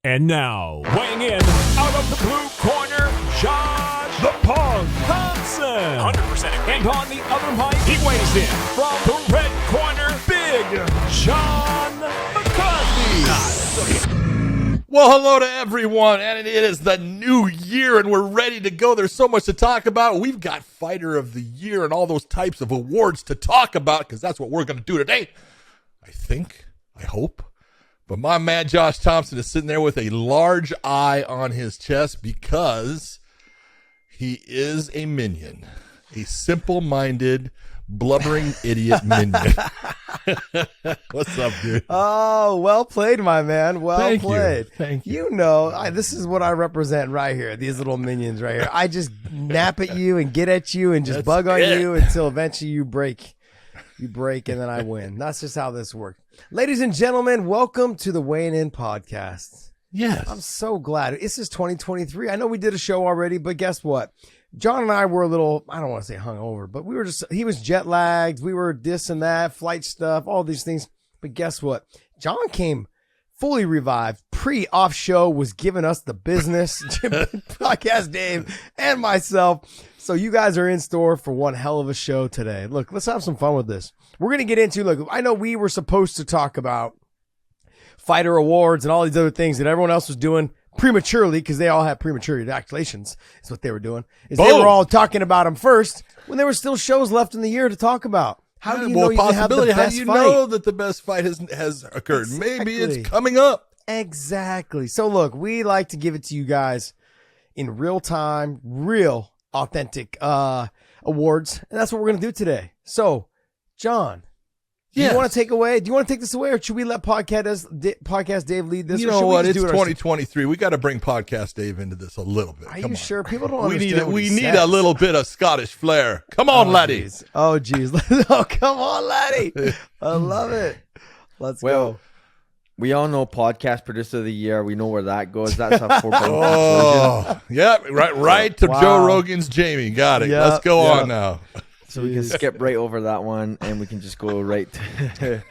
And now, weighing in out of the blue corner, Josh the Punk Thompson. 100% agree. And on the other mic, he weighs in from the red corner, Big Sean McCarthy. Well, hello to everyone, and it is the new year, and we're ready to go. There's so much to talk about. We've got Fighter of the Year and all those types of awards to talk about, because that's what we're going to do today. I hope. But my man Josh Thompson is sitting there with a large eye on his chest because he is a minion, a simple-minded, blubbering idiot minion. What's up, dude? Oh, well played, my man. Well played. Thank you. You know, this is what I represent right here. These little minions right here. I just nap at you and get at you and just bug on you until eventually you break. You break and then I win. That's just how this works. Ladies and gentlemen, welcome to the Weighing In podcast. Yes. I'm so glad. This is 2023. I know we did a show already, but guess what? John and I were a little, I don't want to say hungover, but he was jet lagged. We were this and that, flight stuff, all these things. But guess what? John came fully revived, pre-off show, was giving us the business, Podcast Dave and myself. So you guys are in store for one hell of a show today. Look, let's have some fun with this. We're going to get into, look, I know we were supposed to talk about fighter awards and all these other things that everyone else was doing prematurely, because they all had premature ejaculations is what they were doing. They were all talking about them first when there were still shows left in the year to talk about. How do you know you have the best How do you know that the best fight has occurred? Exactly. Maybe it's coming up. Exactly. So look, we like to give it to you guys in real time, real authentic awards, and that's what we're going to do today. So, John, do you want to take away? Do you want to take this away, or should we let Podcast Dave lead this? You know what? It's 2023. We got to bring Podcast Dave into this a little bit. Are you sure? People don't understand. We need a little bit of Scottish flair. Come on, laddie. Geez. Oh, geez. Oh, come on, laddie. I love it. Let's go. We all know Podcast Producer of the Year. We know where that goes. That's a foregone conclusion. Yeah, right to Joe Rogan's Jamie. Got it. Let's go on now. So we can skip right over that one, and we can just go right to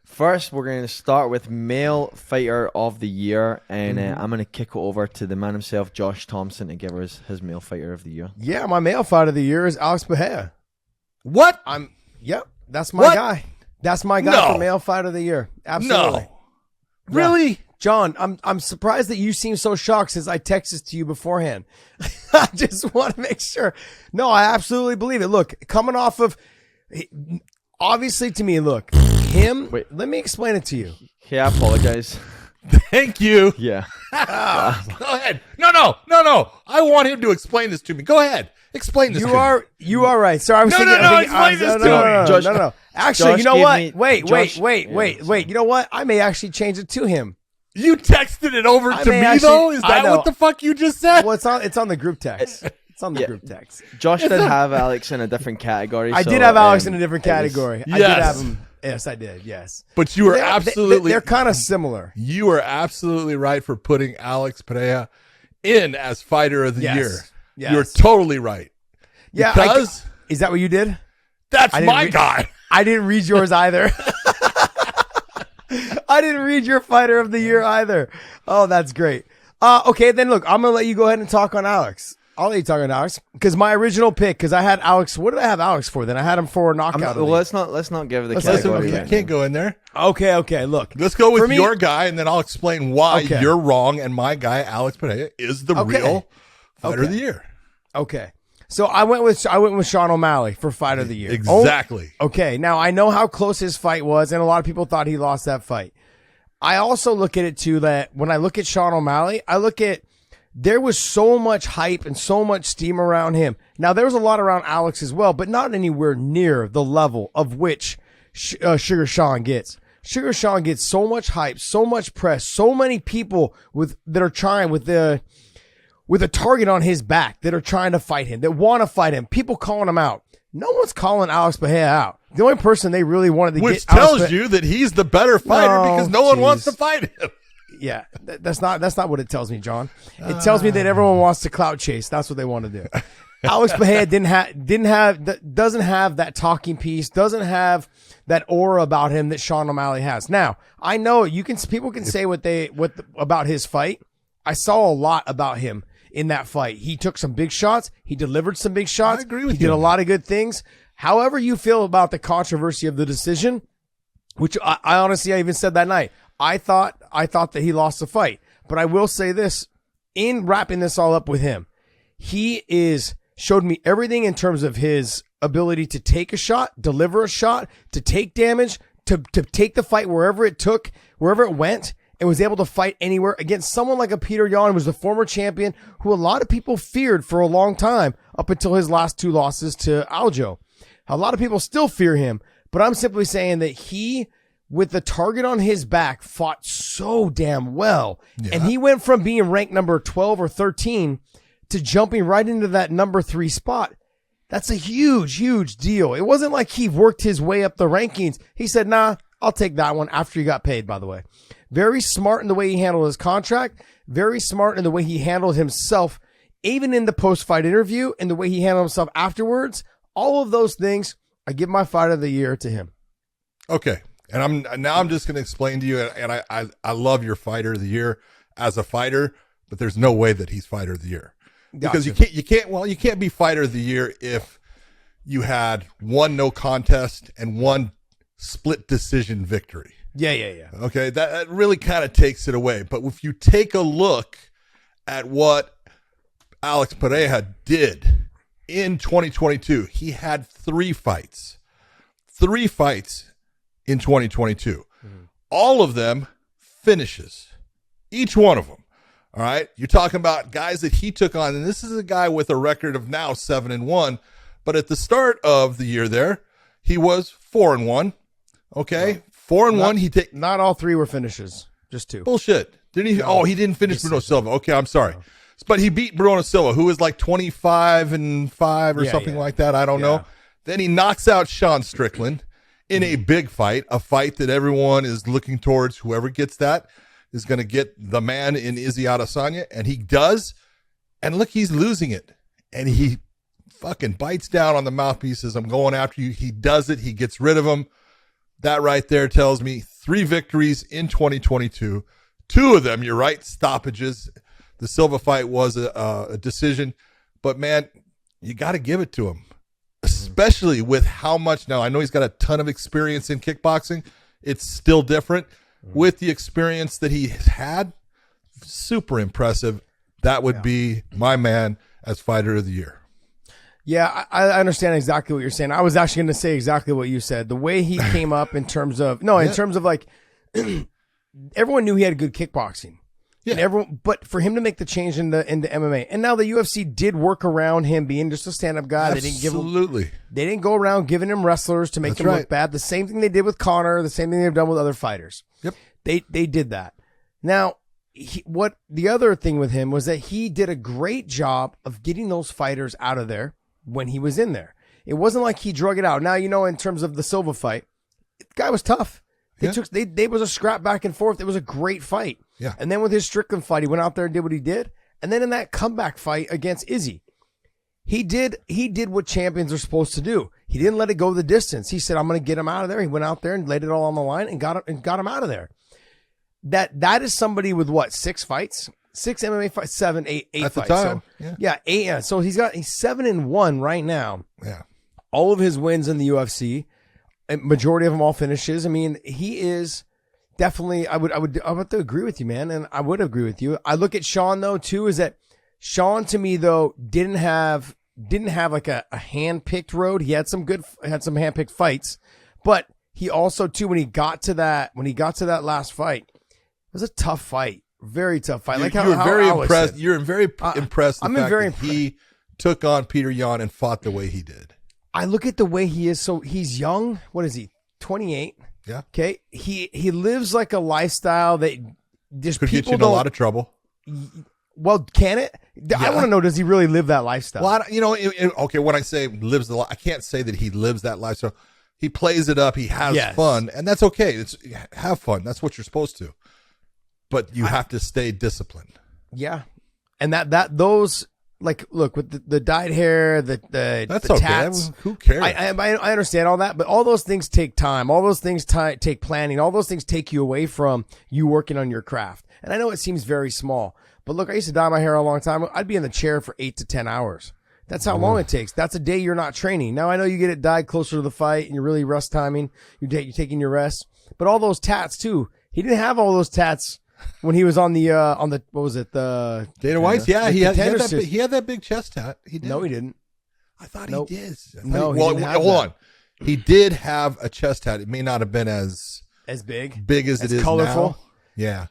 first, we're going to start with Male Fighter of the Year, and I'm going to kick it over to the man himself, Josh Thompson, to give us his Male Fighter of the Year. Yeah, my Male Fighter of the Year is Alex Bahia. What? Yep, that's my guy. That's my guy for Male Fighter of the Year. Absolutely. No. Really? Yeah. John, I'm surprised that you seem so shocked since I texted to you beforehand. I just want to make sure. No, I absolutely believe it. Look, coming off of, obviously to me, look, him. Wait, let me explain it to you. Okay, I apologize. Thank you. Yeah. Go ahead. No. I want him to explain this to me. Go ahead. Explain this to me. You are right. Sorry, I was thinking. Explain this to me. No. Actually, Josh, you know what? Wait. Yeah. You know what? I may actually change it to him. You texted it over to me, though? Is that what the fuck you just said? Well, it's on the group text. It's on the group text. Josh did have Alex in a different category. I did have Alex in a different category. Yes. I did have him. Yes, I did. Yes. But you were absolutely... They're kind of similar. You were absolutely right for putting Alex Pereira in as Fighter of the Year. Yes. You're totally right. Yeah. Because... Is that what you did? That's my guy. I didn't read yours either. I didn't read your Fighter of the Year either. Oh, that's great. Okay, then look, I'm going to let you go ahead and talk on Alex. I'll let you talk on Alex because my original pick, because I had Alex. What did I have Alex for? Then I had him for a knockout. Let's not give the category. You can't go in there. Okay. Look, let's go with your guy, and then I'll explain why you're wrong, and my guy Alex Pereira is the real Fighter of the Year. Okay. So I went with Sean O'Malley for Fighter of the Year. Exactly. Okay. Now I know how close his fight was, and a lot of people thought he lost that fight. I also look at it too that when I look at Sean O'Malley, I look at there was so much hype and so much steam around him. Now there was a lot around Alex as well, but not anywhere near the level of which Sugar Sean gets. Sugar Sean gets so much hype, so much press, so many people that are trying with a target on his back that are trying to fight him, that want to fight him, people calling him out. No one's calling Alex Bahia out. The only person they really wanted to get... Which tells you that he's the better fighter because no one wants to fight him. Yeah, that's not what it tells me, John. It tells me that everyone wants to clout chase. That's what they want to do. Alex Bahia doesn't have that talking piece, doesn't have that aura about him that Sean O'Malley has. Now, I know people can say about his fight. I saw a lot about him in that fight. He took some big shots. He delivered some big shots. I agree with He did a lot of good things. However you feel about the controversy of the decision, which I honestly, I even said that night, I thought that he lost the fight. But I will say this, in wrapping this all up with him, he showed me everything in terms of his ability to take a shot, deliver a shot, to take damage, to take the fight wherever it went, and was able to fight anywhere against someone like a Peter Yan, who was the former champion, who a lot of people feared for a long time up until his last 2 losses to Aljo. A lot of people still fear him, but I'm simply saying that he, with the target on his back, fought so damn well. Yeah. And he went from being ranked number 12 or 13 to jumping right into that number 3 spot. That's a huge, huge deal. It wasn't like he worked his way up the rankings. He said, nah, I'll take that one after he got paid, by the way. Very smart in the way he handled his contract. Very smart in the way he handled himself, even in the post-fight interview, and the way he handled himself afterwards. All of those things, I give my fight of the year to him. Okay. And I'm just going to explain to you, and I love your fighter of the year as a fighter, but there's no way that he's fighter of the year. Because you can't be fighter of the year if you had 1 no contest and 1 split decision victory. Yeah. Okay, that really kind of takes it away. But if you take a look at what Alex Pereira did in 2022, he had 3 fights. 3 fights in 2022. All of them finishes. Each one of them. All right. You're talking about guys that he took on, and this is a guy with a record of now 7-1. But at the start of the year there, he was 4-1. Okay. 4-1. Not all 3 were finishes. Just 2. Bullshit. Didn't he? No, he didn't finish Bruno Silva. Okay. I'm sorry. No. But he beat Bruno Silva, who was like 25-5 or something like that. I don't know. Then he knocks out Sean Strickland in a big fight, a fight that everyone is looking towards. Whoever gets that is going to get the man in Izzy Adesanya, and he does. And look, he's losing it. And he fucking bites down on the mouthpieces. I'm going after you. He does it. He gets rid of him. That right there tells me 3 victories in 2022. 2 of them, you're right, stoppages. The Silva fight was a decision. But, man, you got to give it to him, especially with how much. Now, I know he's got a ton of experience in kickboxing. It's still different. With the experience that he has had, super impressive. That would be my man as fighter of the year. Yeah, I understand exactly what you're saying. I was actually going to say exactly what you said. The way he came up in terms of like everyone knew he had good kickboxing. Yeah. But for him to make the change into MMA, and now the UFC did work around him being just a stand-up guy. Absolutely. They didn't go around giving him wrestlers to make them look bad. The same thing they did with Conor, the same thing they've done with other fighters. Yep. They did that. Now, what the other thing with him was that he did a great job of getting those fighters out of there when he was in there. It wasn't like he drug it out. Now, in terms of the Silva fight, the guy was tough. They was a scrap back and forth. It was a great fight. Yeah. And then with his Strickland fight, he went out there and did what he did. And then in that comeback fight against Izzy, he did what champions are supposed to do. He didn't let it go the distance. He said, I'm going to get him out of there. He went out there and laid it all on the line and got him out of there. That is somebody with what, 6 fights? 6 MMA fights, 7, 8 At fights. The time. So, 8. Yeah. So he's 7-1 right now. Yeah. All of his wins in the UFC, majority of them all finishes. I mean, he is definitely, I would have to agree with you, man. And I would agree with you. I look at Sean though, too, is that Sean to me though, didn't have like a hand-picked road. He had some hand-picked fights, but he also too, when he got to that last fight, it was a tough fight. Very tough fight. You're very impressed. You're very impressed. He took on Peter Yan and fought the way he did. I look at the way he is. So he's young. What is he? 28. Yeah. Okay. He lives like a lifestyle that just could people get you in a lot of trouble. Well, can it? Yeah. I want to know, does he really live that lifestyle? Well, okay. When I say lives the life, I can't say that he lives that lifestyle. He plays it up. He has fun, and that's okay. Have fun. That's what you're supposed to. But you have to stay disciplined. Yeah. And those like, look, with the dyed hair, the That's the okay. tats. Who cares? I understand all that, but all those things take time. All those things take planning. All those things take you away from you working on your craft. And I know it seems very small, but look, I used to dye my hair a long time. I'd be in the chair for 8 to 10 hours. That's how long it takes. That's a day you're not training. Now I know you get it dyed closer to the fight and you're really rest timing. You're taking your rest, but all those tats too. He didn't have all those tats when he was on the what was it, the Dana White's? Yeah, he had contender that. He had that big chest tat. He did. No, he didn't. I thought Nope. he did. No, he well, didn't have hold that. on. He did have a chest tat. It may not have been as As big as it is colorful. now. Yeah,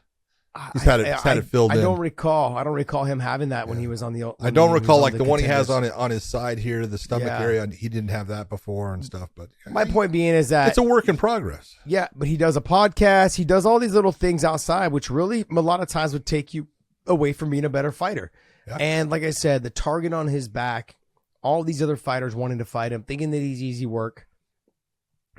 he's had it filled I in. don't recall him having that when he was on the. I don't when he was recall on like the one he has Contenders. on his side here, the stomach Yeah. area. He didn't have that before and stuff. But My point being is that it's a work in progress. yeah, but he does a podcast. He does all these little things outside, which really a lot of times would take you away from being a better fighter. Yeah. And like I said, the target on his back, all these other fighters wanting to fight him, thinking that he's easy work,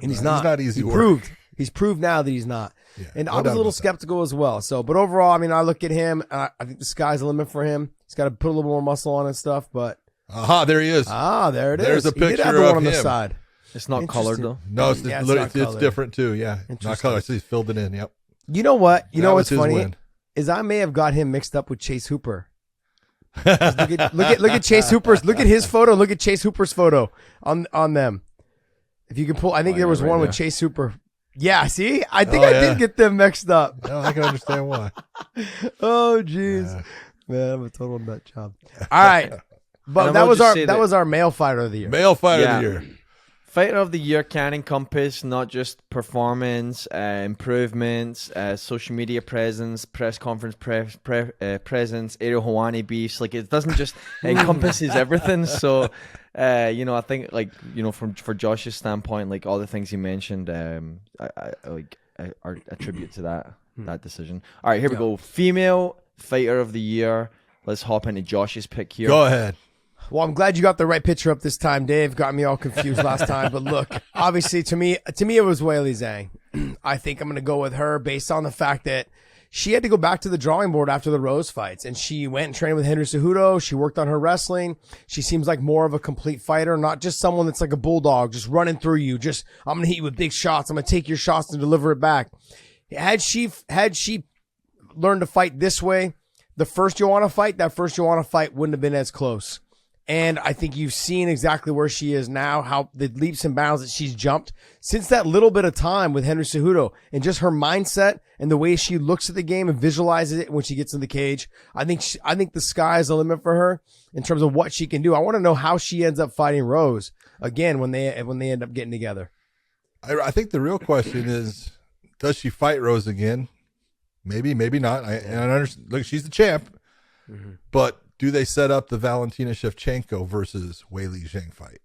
and he's He's not. not easy work. He's proved now that he's not. Yeah, And no I was doubt a little about that. skeptical as well. So, but overall, I mean, I look at him, and I think the sky's the limit for him. He's got to put a little more muscle on and stuff. But Aha, there he is. there it is. There's a He did have picture the one of on the him. side. It's not colored Interesting. though. No, it's, Yeah, it's literally- not it's colored. different too. Yeah, not Interesting. color. So he's filled it in. Yep. You know what? You That know was what's his funny win. is I may have got him mixed up with Chase Hooper. Look at Chase Hooper's. Look at his photo. Look at Chase Hooper's photo on them. If you can pull, I think there was right one there. with Chase Hooper. Yeah, see, I think Oh, I yeah. did get them mixed up. No, I can understand why. Oh, jeez, Yeah. man, I'm a total nut job. All right, but And I that will was just our say that that- was our male fighter of the year. Male fighter Yeah. of the year. Fighter of the year can encompass not just performance, improvements, social media presence, press conference presence, Ariel Hawani beefs. Like it doesn't just encompasses everything. So, I think for Josh's standpoint, like all the things he mentioned, I attribute to that decision. All right, here we go. Female fighter of the year. Let's hop into Josh's pick here. Go ahead. Well, I'm glad you got the right picture up this time, Dave. Got me all confused last time, but look, obviously to me it was Weili Zhang. I think I'm going to go with her based on the fact that she had to go back to the drawing board after the Rose fights, and she went and trained with Henry Cejudo. She worked on her wrestling. She seems like more of a complete fighter, not just someone that's like a bulldog, just running through you. Just I'm going to hit you with big shots. I'm going to take your shots and deliver it back. Had she learned to fight this way, that first Joanna fight wouldn't have been as close. And I think you've seen exactly where she is now, how the leaps and bounds that she's jumped since that little bit of time with Henry Cejudo, and just her mindset and the way she looks at the game and visualizes it when she gets in the cage. I think the sky is the limit for her in terms of what she can do. I want to know how she ends up fighting Rose again when they end up getting together. I think the real question is, does she fight Rose again? Maybe, maybe not. I understand. Look, she's the champ, but do they set up the Valentina Shevchenko versus Weili Zhang fight?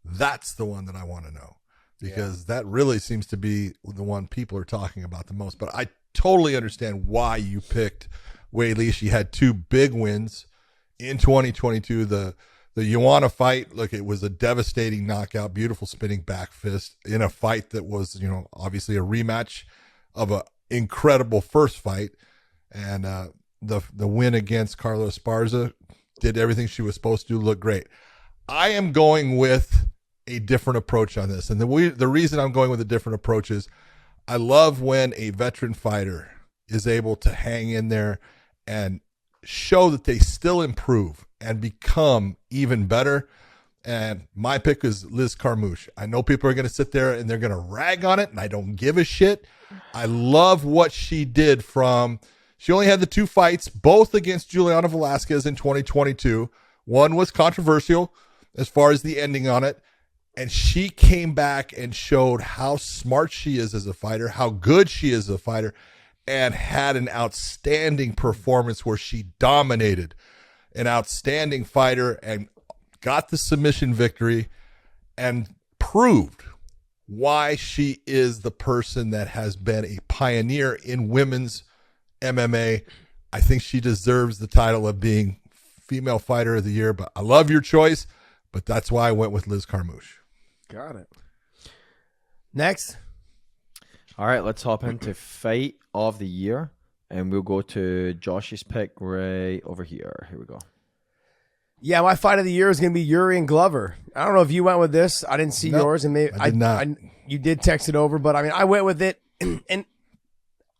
That's the one that I want to know, because that really seems to be the one people are talking about the most. But I totally understand why you picked Weili. She had two big wins in 2022. The Joanna fight, look, it was a devastating knockout, beautiful spinning back fist in a fight that was, obviously a rematch of a incredible first fight. And the win against Carla Esparza did everything she was supposed to do, look great. I am going with a different approach on this. And the reason I'm going with a different approach is I love when a veteran fighter is able to hang in there and show that they still improve and become even better. And my pick is Liz Carmouche. I know people are going to sit there and they're going to rag on it, and I don't give a shit. I love what she did she only had the two fights, both against Juliana Velasquez in 2022. One was controversial as far as the ending on it. And she came back and showed how smart she is as a fighter, how good she is as a fighter, and had an outstanding performance where she dominated. An outstanding fighter and got the submission victory and proved why she is the person that has been a pioneer in women's MMA. I think she deserves the title of being female fighter of the year, but I love your choice, but that's why I went with Liz Carmouche. Got it. Next. All right, let's hop into fight of the year, and we'll go to Josh's pick right over here. Here we go. Yeah, my fight of the year is going to be Yuri and Glover. I don't know if you went with this. I didn't see Nope, yours, and maybe I did not. You did text it over, but I mean, I went with it, and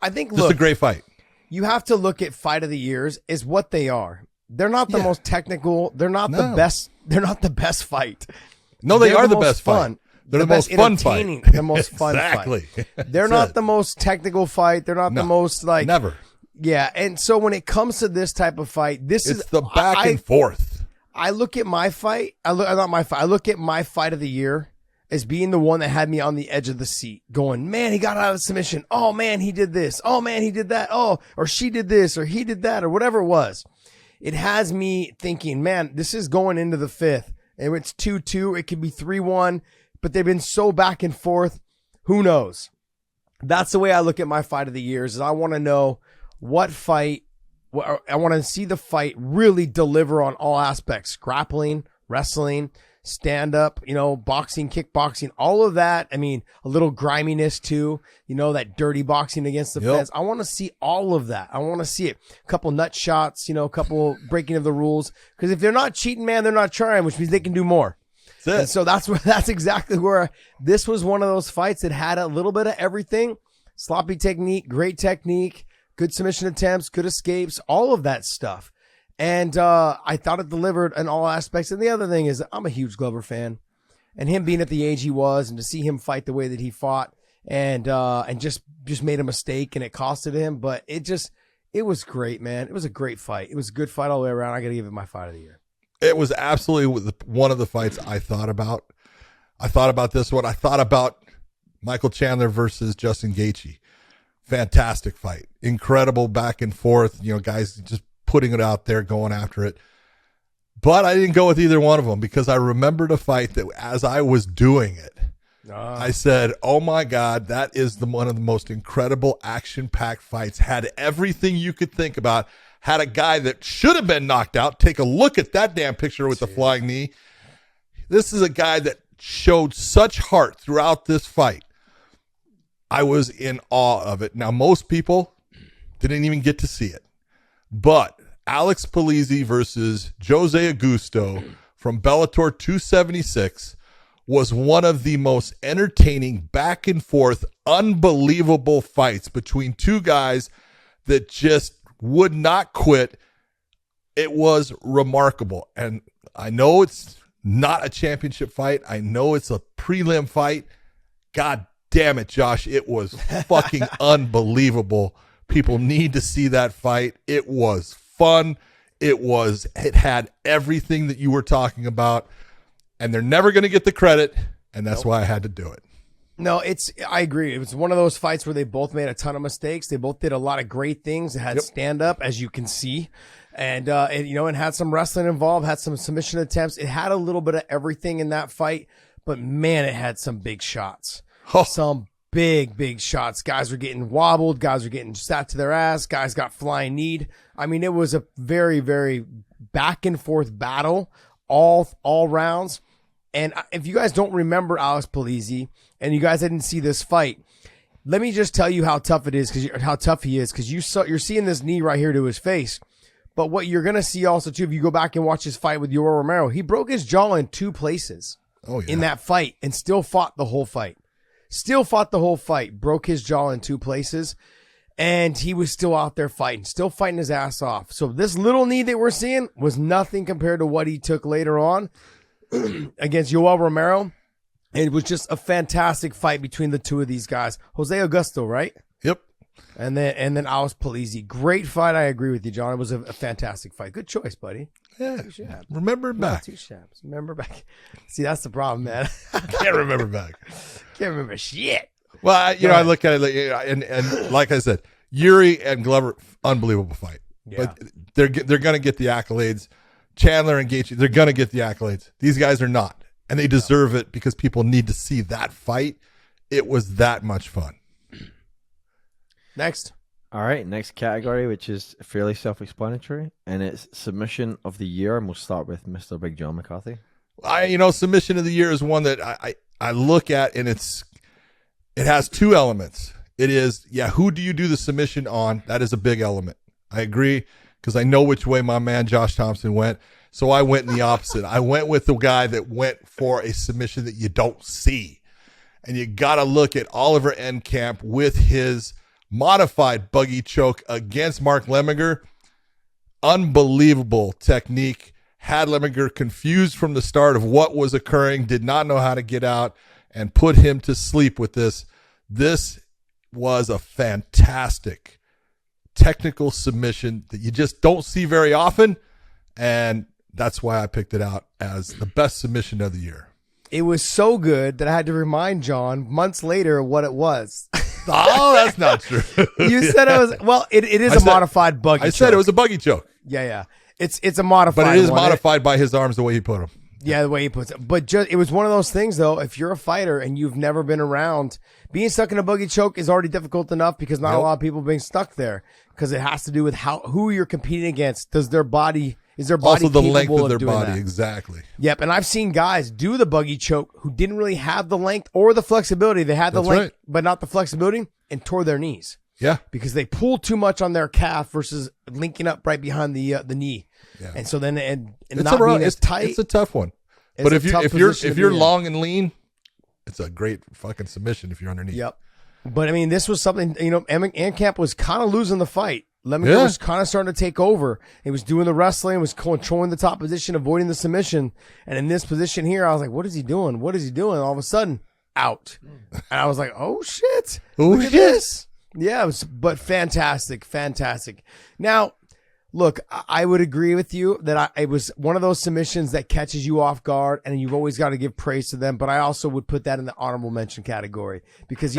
I think Just look, a great fight. you have to look at fight of the years is what they are. They're not the Yeah. most technical. They're not the No. best. They're not the best fight. No, they They're are the most best fun. fight. They're the best most fun fight. entertaining, the most fun Exactly. fight. They're That's not it. the most technical fight. They're not the No, most like Never. Yeah, and so when it comes to this type of fight, this It's is the back I, and forth. I look at my fight. I look at my fight of the year as being the one that had me on the edge of the seat, going, "Man, he got out of submission. Oh man, he did this. Oh man, he did that. Oh, or she did this, or he did that, or whatever it was." It has me thinking, man, this is going into the fifth, and it's 2-2. It could be 3-1, but they've been so back and forth. Who knows? That's the way I look at my fight of the years. Is I want to know what fight. I want to see the fight really deliver on all aspects: grappling, wrestling, stand up, boxing, kickboxing, all of that. I mean, a little griminess too, that dirty boxing against the fence. I want to see all of that. I want to see it. A couple nut shots, a couple breaking of the rules. Because if they're not cheating, man, they're not trying, which means they can do more. That's it. And so that's exactly where this was one of those fights that had a little bit of everything. Sloppy technique, great technique, good submission attempts, good escapes, all of that stuff. And I thought it delivered in all aspects. And the other thing is I'm a huge Glover fan. And him being at the age he was and to see him fight the way that he fought and just made a mistake and it costed him. But it was great, man. It was a great fight. It was a good fight all the way around. I got to give it my fight of the year. It was absolutely one of the fights I thought about. I thought about this one. I thought about Michael Chandler versus Justin Gaethje. Fantastic fight. Incredible back and forth. Guys just putting it out there, going after it. But I didn't go with either one of them because I remembered a fight that as I was doing it, I said, oh my God, that is one of the most incredible action-packed fights. Had everything you could think about. Had a guy that should have been knocked out. Take a look at that damn picture with the flying knee. This is a guy that showed such heart throughout this fight. I was in awe of it. Now, most people didn't even get to see it. But Alex Polizzi versus Jose Augusto from Bellator 276 was one of the most entertaining, back and forth, unbelievable fights between two guys that just would not quit. It was remarkable. And I know it's not a championship fight. I know it's a prelim fight. God damn it, Josh. It was fucking unbelievable. People need to see that fight. It was fun. It had everything that you were talking about, and they're never going to get the credit. And that's why I had to do it. No, I agree. It was one of those fights where they both made a ton of mistakes. They both did a lot of great things. It had stand up, as you can see. And, it had some wrestling involved, had some submission attempts. It had a little bit of everything in that fight, but man, it had some big shots. Some big shots. Guys were getting wobbled. Guys were getting sat to their ass. Guys got flying kneed. I mean, it was a very, very back and forth battle, all rounds. And if you guys don't remember Alex Polizzi and you guys didn't see this fight, let me just tell you how tough it is, how tough he is, because you're seeing this knee right here to his face. But what you're gonna see also too, if you go back and watch his fight with Yoel Romero, he broke his jaw in 2 places in that fight and still fought the whole fight. Broke his jaw in 2 places, and he was still out there fighting his ass off. So this little knee that we're seeing was nothing compared to what he took later on against Yoel Romero. It was just a fantastic fight between the two of these guys. Jose Augusto, right? Yep. And then Alex Polizzi. Great fight. I agree with you, John. It was a fantastic fight. Good choice, buddy. Yeah. Remember back. 2 shabs. Remember back. See, that's the problem, man. Can't remember back. Can't remember shit. Well, I look at it, and like I said, Yuri and Glover, unbelievable fight. Yeah. But they're going to get the accolades. Chandler and Gaethje, they're going to get the accolades. These guys are not, and they deserve it because people need to see that fight. It was that much fun. Next. All right, next category, which is fairly self-explanatory, and it's submission of the year, and we'll start with Mr. Big John McCarthy. Submission of the year is one that I look at, and it has 2 elements. It is, who do you do the submission on? That is a big element. I agree, because I know which way my man Josh Thompson went. So I went in the opposite. I went with the guy that went for a submission that you don't see. And you got to look at Oliver Enkamp with his modified buggy choke against Mark Lemminger. Unbelievable technique. Had Lemminger confused from the start of what was occurring, did not know how to get out, and put him to sleep with this. This was a fantastic technical submission that you just don't see very often, and that's why I picked it out as the best submission of the year. It was so good that I had to remind John months later what it was. Oh, that's not true. You said it was, well, it is a modified buggy choke. I said it was a buggy choke. Yeah. It's a modified But it is one. modified by his arms the way he put them. Yeah, the way he puts it. But just, it was one of those things, though. If you're a fighter and you've never been around, being stuck in a buggy choke is already difficult enough because not a lot of people being stuck there, because it has to do with who you're competing against. Is their body Also the length capable of their doing body, that? exactly. Yep, and I've seen guys do the buggy choke who didn't really have the length or the flexibility. They had the That's length, right. but not the flexibility, and tore their knees Yeah. because they pulled too much on their calf versus linking up right behind the knee. Yeah. And so then and It's not being as tight. It's a tough one. It's But a if tough you're position to if you're be in. long and lean, it's a great fucking submission if you're underneath. Yep. But I mean, this was something, Enkamp was kind of losing the fight. Lemminger was kind of starting to take over. He was doing the wrestling, was controlling the top position, avoiding the submission. And in this position here, I was like, what is he doing? What is he doing? All of a sudden, out. And I was like, oh shit. Look at this. Yeah, it was, but fantastic. Now, look, I would agree with you that it was one of those submissions that catches you off guard, and you've always got to give praise to them. But I also would put that in the honorable mention category because,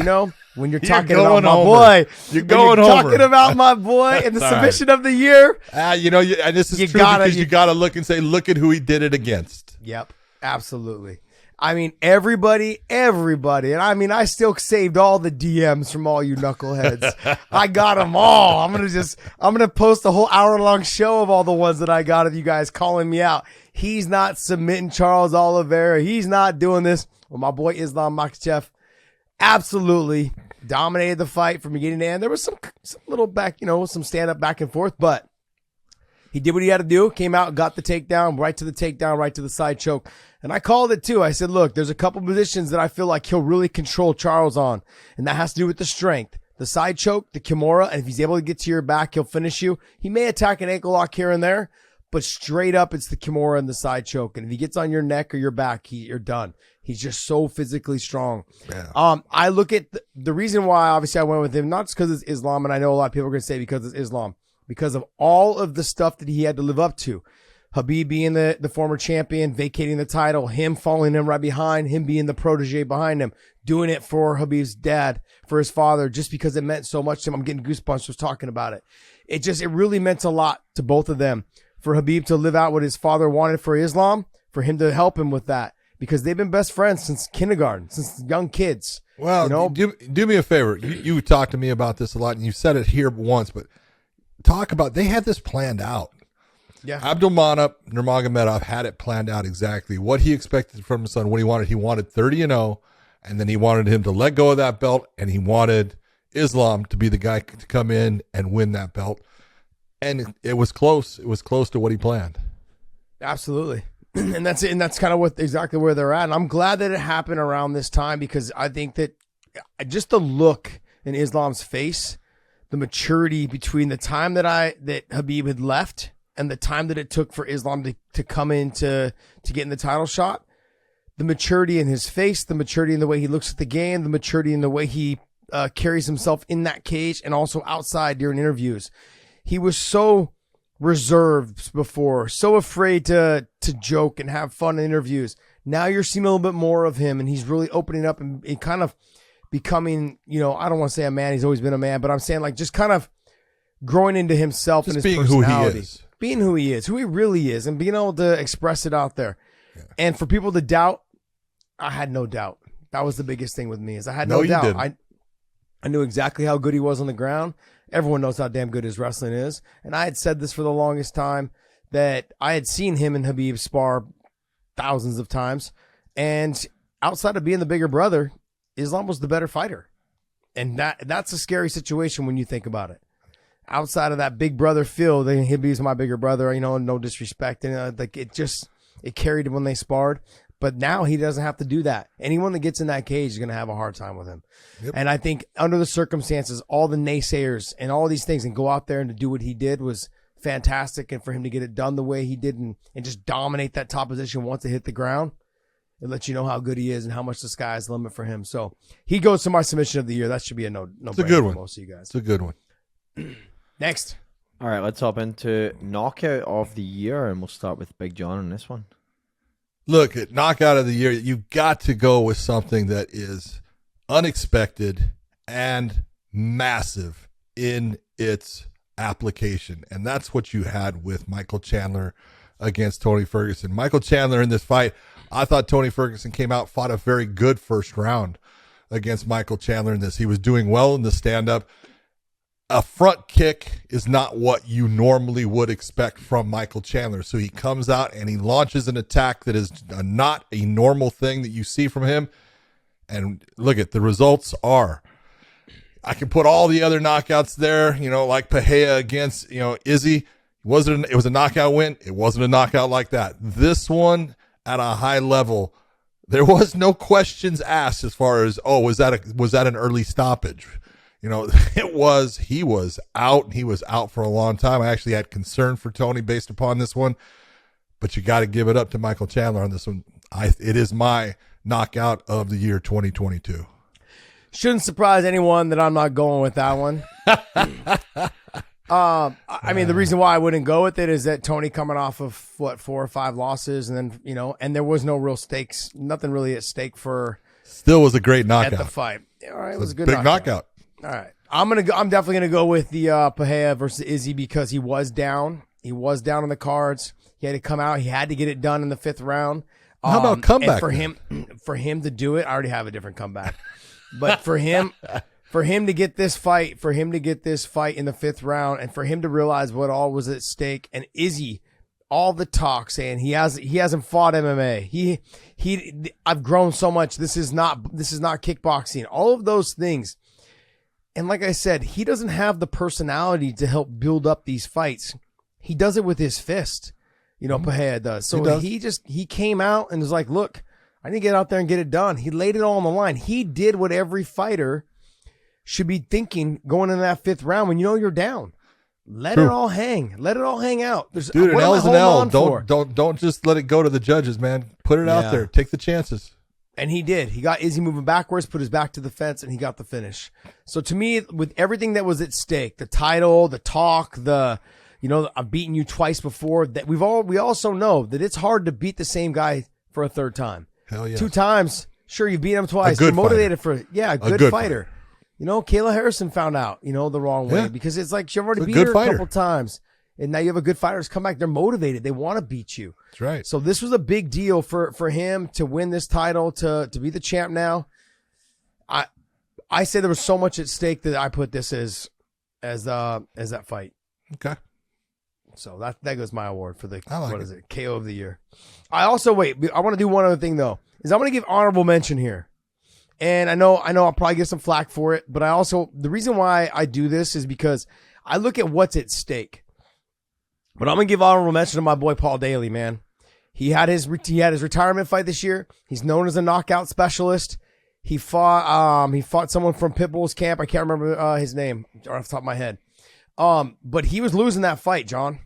when you're talking about my boy, talking about my boy in the submission of the year. And this is true because you got to look and say, look at who he did it against. Yep, absolutely. I mean, everybody. And I mean, I still saved all the DMs from all you knuckleheads. I got them all. I'm going to post a whole hour-long show of all the ones that I got of you guys calling me out. He's not submitting Charles Oliveira. He's not doing this. Well, my boy Islam Makhachev absolutely dominated the fight from beginning to end. There was some little back, some stand-up back and forth, but he did what he had to do, came out, got the takedown, right to the side choke. And I called it too. I said, look, there's a couple positions that I feel like he'll really control Charles on. And that has to do with the strength. The side choke, the Kimura, and if he's able to get to your back, he'll finish you. He may attack an ankle lock here and there, but straight up, it's the Kimura and the side choke. And if he gets on your neck or your back, you're done. He's just so physically strong. Yeah. I look at the reason why, obviously, I went with him, not just because it's Islam, and I know a lot of people are going to say because it's Islam, because of all of the stuff that he had to live up to. Habib being the former champion, vacating the title, him following him right behind, him being the protege behind him, doing it for Habib's dad, for his father, just because it meant so much to him. I'm getting goosebumps just talking about it. It really meant a lot to both of them. For Habib to live out what his father wanted for Islam, for him to help him with that, because they've been best friends since kindergarten, since young kids. Well, do me a favor. You talked to me about this a lot, and you said it here once, but they had this planned out. Yeah. Abdulmanap Nurmagomedov had it planned out exactly what he expected from his son, what he wanted. He wanted 30-0, and then he wanted him to let go of that belt, and he wanted Islam to be the guy to come in and win that belt. And it was close. It was close to what he planned. Absolutely. And that's it. And that's kind of exactly where they're at. And I'm glad that it happened around this time, because I think that just the look in Islam's face, the maturity between the time that Habib had left and the time that it took for Islam to come in to get in the title shot, the maturity in his face, the maturity in the way he looks at the game, the maturity in the way he carries himself in that cage and also outside during interviews. He was so reserved before, so afraid to joke and have fun in interviews. Now you're seeing a little bit more of him, and he's really opening up and kind of becoming, I don't want to say a man. He's always been a man, but I'm saying like just kind of growing into himself just and his being personality. Who he is. Being who he is, who he really is, and being able to express it out there. Yeah. And for people to doubt, I had no doubt. That was the biggest thing with me, is I had no doubt. Didn't. I knew exactly how good he was on the ground. Everyone knows how damn good his wrestling is. And I had said this for the longest time, that I had seen him and Habib spar thousands of times. And outside of being the bigger brother, Islam was the better fighter. And that's a scary situation when you think about it. outside of that big brother feel, then he's my bigger brother, you know, no disrespect. And like it carried him when they sparred. But now he doesn't have to do that. Anyone that gets in that cage is going to have a hard time with him. Yep. And I think under the circumstances, all the naysayers and all these things, and go out there and to do what he did was fantastic. And for him to get it done the way he did and just dominate that top position once it hit the ground, it lets you know how good he is and how much the sky's the limit for him. So he goes to my submission of the year. That should be a no. It's a good one. Most of you guys. It's a good one. Next. All right, let's hop into knockout of the year, and we'll start with Big John on this one. Look, at knockout of the year, you've got to go with something that is unexpected and massive in its application. And that's what you had with Michael Chandler against Tony Ferguson. Michael Chandler in this fight, I thought Tony Ferguson came out, fought a very good first round against Michael Chandler in this. He was doing well in the stand-up. A front kick is not what you normally would expect from Michael Chandler. So he comes out and he launches an attack that is not a normal thing that you see from him. And look at the results are, I can put all the other knockouts there, you know, like Pereira against, you know, Izzy. It was a knockout win. It wasn't a knockout like that. This one at a high level, there was no questions asked as far as, oh, was that an early stoppage? You know, he was out. He was out for a long time. I actually had concern for Tony based upon this one, but you got to give it up to Michael Chandler on this one. It is my knockout of the year 2022. Shouldn't surprise anyone that I'm not going with that one. I mean, the reason why I wouldn't go with it is that Tony coming off of 4 or 5 losses, and then, you know, and there was no real stakes, nothing really at stake for. Still was a great knockout at the fight. All right, it was a good big knockout. All right, I'm definitely gonna go with the Pereira versus Izzy because he was down. He was down on the cards. He had to come out. He had to get it done in the 5th round. How about comeback? For him to do it, I already have a different comeback. But for him to get this fight, in the 5th round, and for him to realize what all was at stake, and Izzy, all the talk saying he hasn't fought MMA. I've grown so much. This is not kickboxing. All of those things. And like I said, he doesn't have the personality to help build up these fights. He does it with his fist. You know, Pereira does. So he came out and was like, look, I need to get out there and get it done. He laid it all on the line. He did what every fighter should be thinking going into that 5th round when you know you're down. Let it all hang. Let it all hang out. Dude, an L is an L. Don't just let it go to the judges, man. Put it out there. Take the chances. And he did. He got Izzy moving backwards, put his back to the fence, and he got the finish. So to me, with everything that was at stake, the title, the talk, I've beaten you twice before, that we also know that it's hard to beat the same guy for a 3rd time. Hell yeah. 2 times, sure, you beat him twice. You're motivated a good fighter. You know, Kayla Harrison found out, the wrong way because it's like you've already beat her a couple times. And now you have a good fighter who's come back. They're motivated. They want to beat you. That's right. So this was a big deal for him to win this title, to be the champ now. I say there was so much at stake that I put this as that fight. Okay. So that goes my award for the KO of the year. I want to do one other thing though. I'm going to give honorable mention here. And I know I'll probably get some flack for it, but the reason why I do this is because I look at what's at stake. But I'm going to give honorable mention to my boy Paul Daly, man. He had his retirement fight this year. He's known as a knockout specialist. He fought someone from Pitbull's camp. I can't remember his name off the top of my head. But he was losing that fight, John.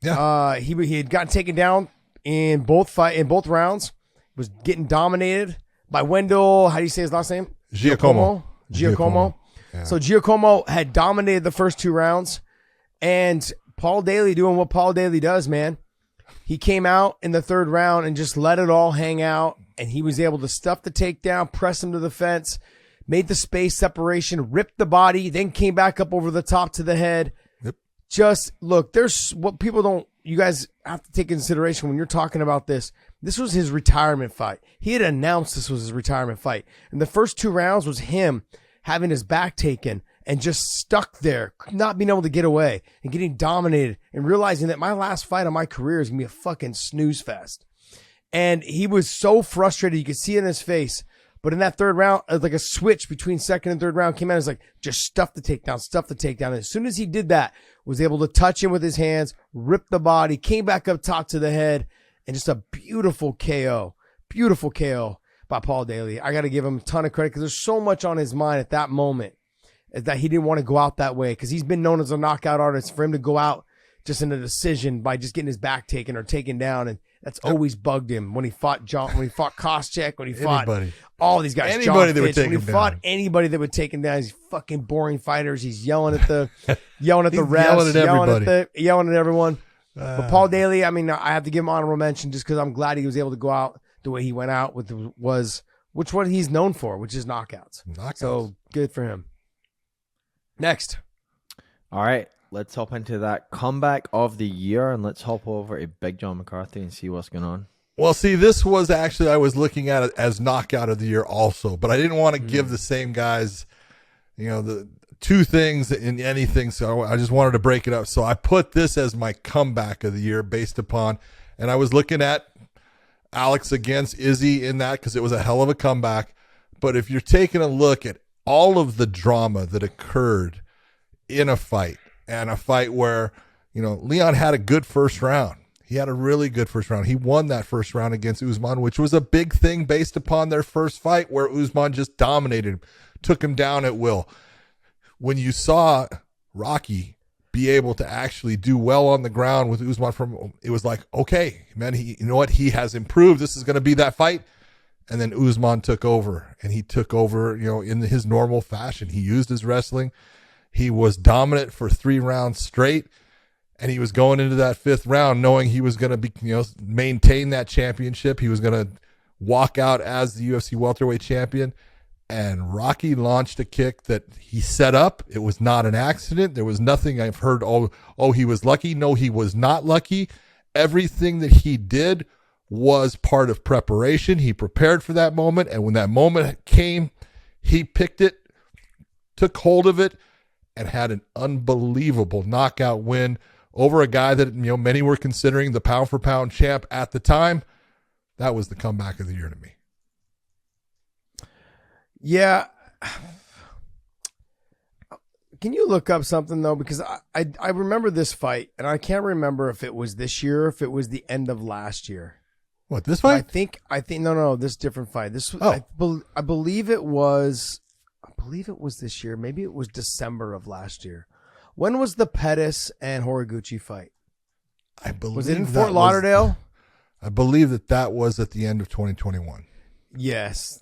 Yeah. He had gotten taken down in both rounds. Was getting dominated by Wendell. How do you say his last name? Giacomo. Yeah. So Giacomo had dominated the first 2 rounds, and Paul Daly doing what Paul Daly does, man. He came out in the 3rd round and just let it all hang out, and he was able to stuff the takedown, press him to the fence, made the space separation, ripped the body, then came back up over the top to the head. Yep. Just look, there's what you guys have to take into consideration when you're talking about this. This was his retirement fight. He had announced this was his retirement fight. And the first 2 rounds was him having his back taken and just stuck there, not being able to get away and getting dominated and realizing that my last fight of my career is going to be a fucking snooze fest. And he was so frustrated. You could see it in his face. But in that third round, like a switch between second and third round came out. It's like, just stuff the takedown. And as soon as he did that, was able to touch him with his hands, rip the body, came back up top to the head, and just a beautiful KO by Paul Daly. I got to give him a ton of credit because there's so much on his mind at that moment that he didn't want to go out that way because he's been known as a knockout artist. For him to go out just in a decision by just getting his back taken or taken down, and that's always bugged him when he fought Koscheck, when he fought all these guys, anybody that would take when he him fought down. anybody that would take him down. He's fucking boring fighters. He's yelling at the refs, yelling at everyone. But Paul Daly, I mean, I have to give him honorable mention just because I'm glad he was able to go out the way he went out with which what he's known for, which is knockouts. So good for him. Next. All right, let's hop into that comeback of the year, and let's hop over to Big John McCarthy and see what's going on. Well, see, this was actually, I was looking at it as knockout of the year also, but I didn't want to give the same guys, the two things in anything. So I just wanted to break it up. So I put this as my comeback of the year based upon, and I was looking at Alex against Izzy in that because it was a hell of a comeback. But if you're taking a look at all of the drama that occurred in a fight, and a fight where, Leon had a good first round. He had a really good first round. He won that first round against Usman, which was a big thing based upon their first fight where Usman just dominated him, took him down at will. When you saw Rocky be able to actually do well on the ground with Usman, it was like, okay, man, you know what? He has improved. This is going to be that fight. And then Usman took over, and he took over, in his normal fashion. He used his wrestling. He was dominant for 3 rounds straight. And he was going into that 5th round knowing he was going to be, maintain that championship. He was going to walk out as the UFC welterweight champion. And Rocky launched a kick that he set up. It was not an accident. There was nothing I've heard, he was lucky. No, he was not lucky. Everything that he did was part of preparation. He prepared for that moment. And when that moment came, he picked it, took hold of it, and had an unbelievable knockout win over a guy that many were considering the pound for pound champ at the time. That was the comeback of the year to me. Yeah. Can you look up something though? Because I remember this fight, and I can't remember if it was this year or if it was the end of last year. What, this fight? I think no, this different fight. I believe it was this year. Maybe it was December of last year. When was the Pettis and Horiguchi fight? I believe was it in Fort Lauderdale? I believe that was at the end of 2021. Yes.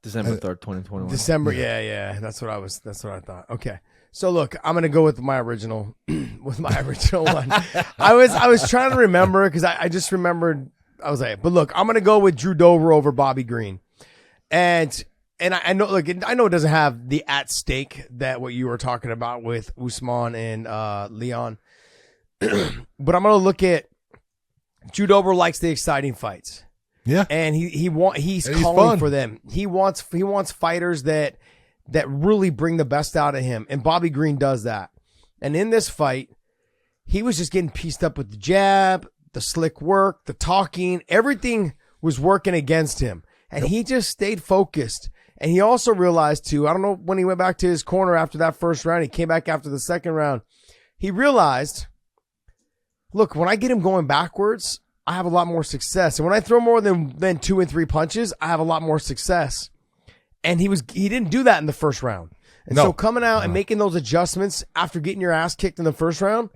December 3rd, 2021. December, yeah. That's what I thought. Okay. So look, I'm gonna go with my original one. I was trying to remember because I just remembered I was like, but look, I'm gonna go with Drew Dober over Bobby Green. And I know, look, I know it doesn't have the at stake that what you were talking about with Usman and Leon, but I'm gonna look at Drew Dober likes the exciting fights. Yeah, and he's calling for them. He wants fighters that really bring the best out of him, and Bobby Green does that. And in this fight, he was just getting pieced up with the jab, the slick work, the talking. Everything was working against him, and he just stayed focused. And he also realized too, I don't know when he went back to his corner after that first round, he came back after the second round. He realized, look, when I get him going backwards, I have a lot more success. And when I throw more than 2 and 3 punches, I have a lot more success. And he didn't do that in the first round. And so coming out and making those adjustments after getting your ass kicked in the first round,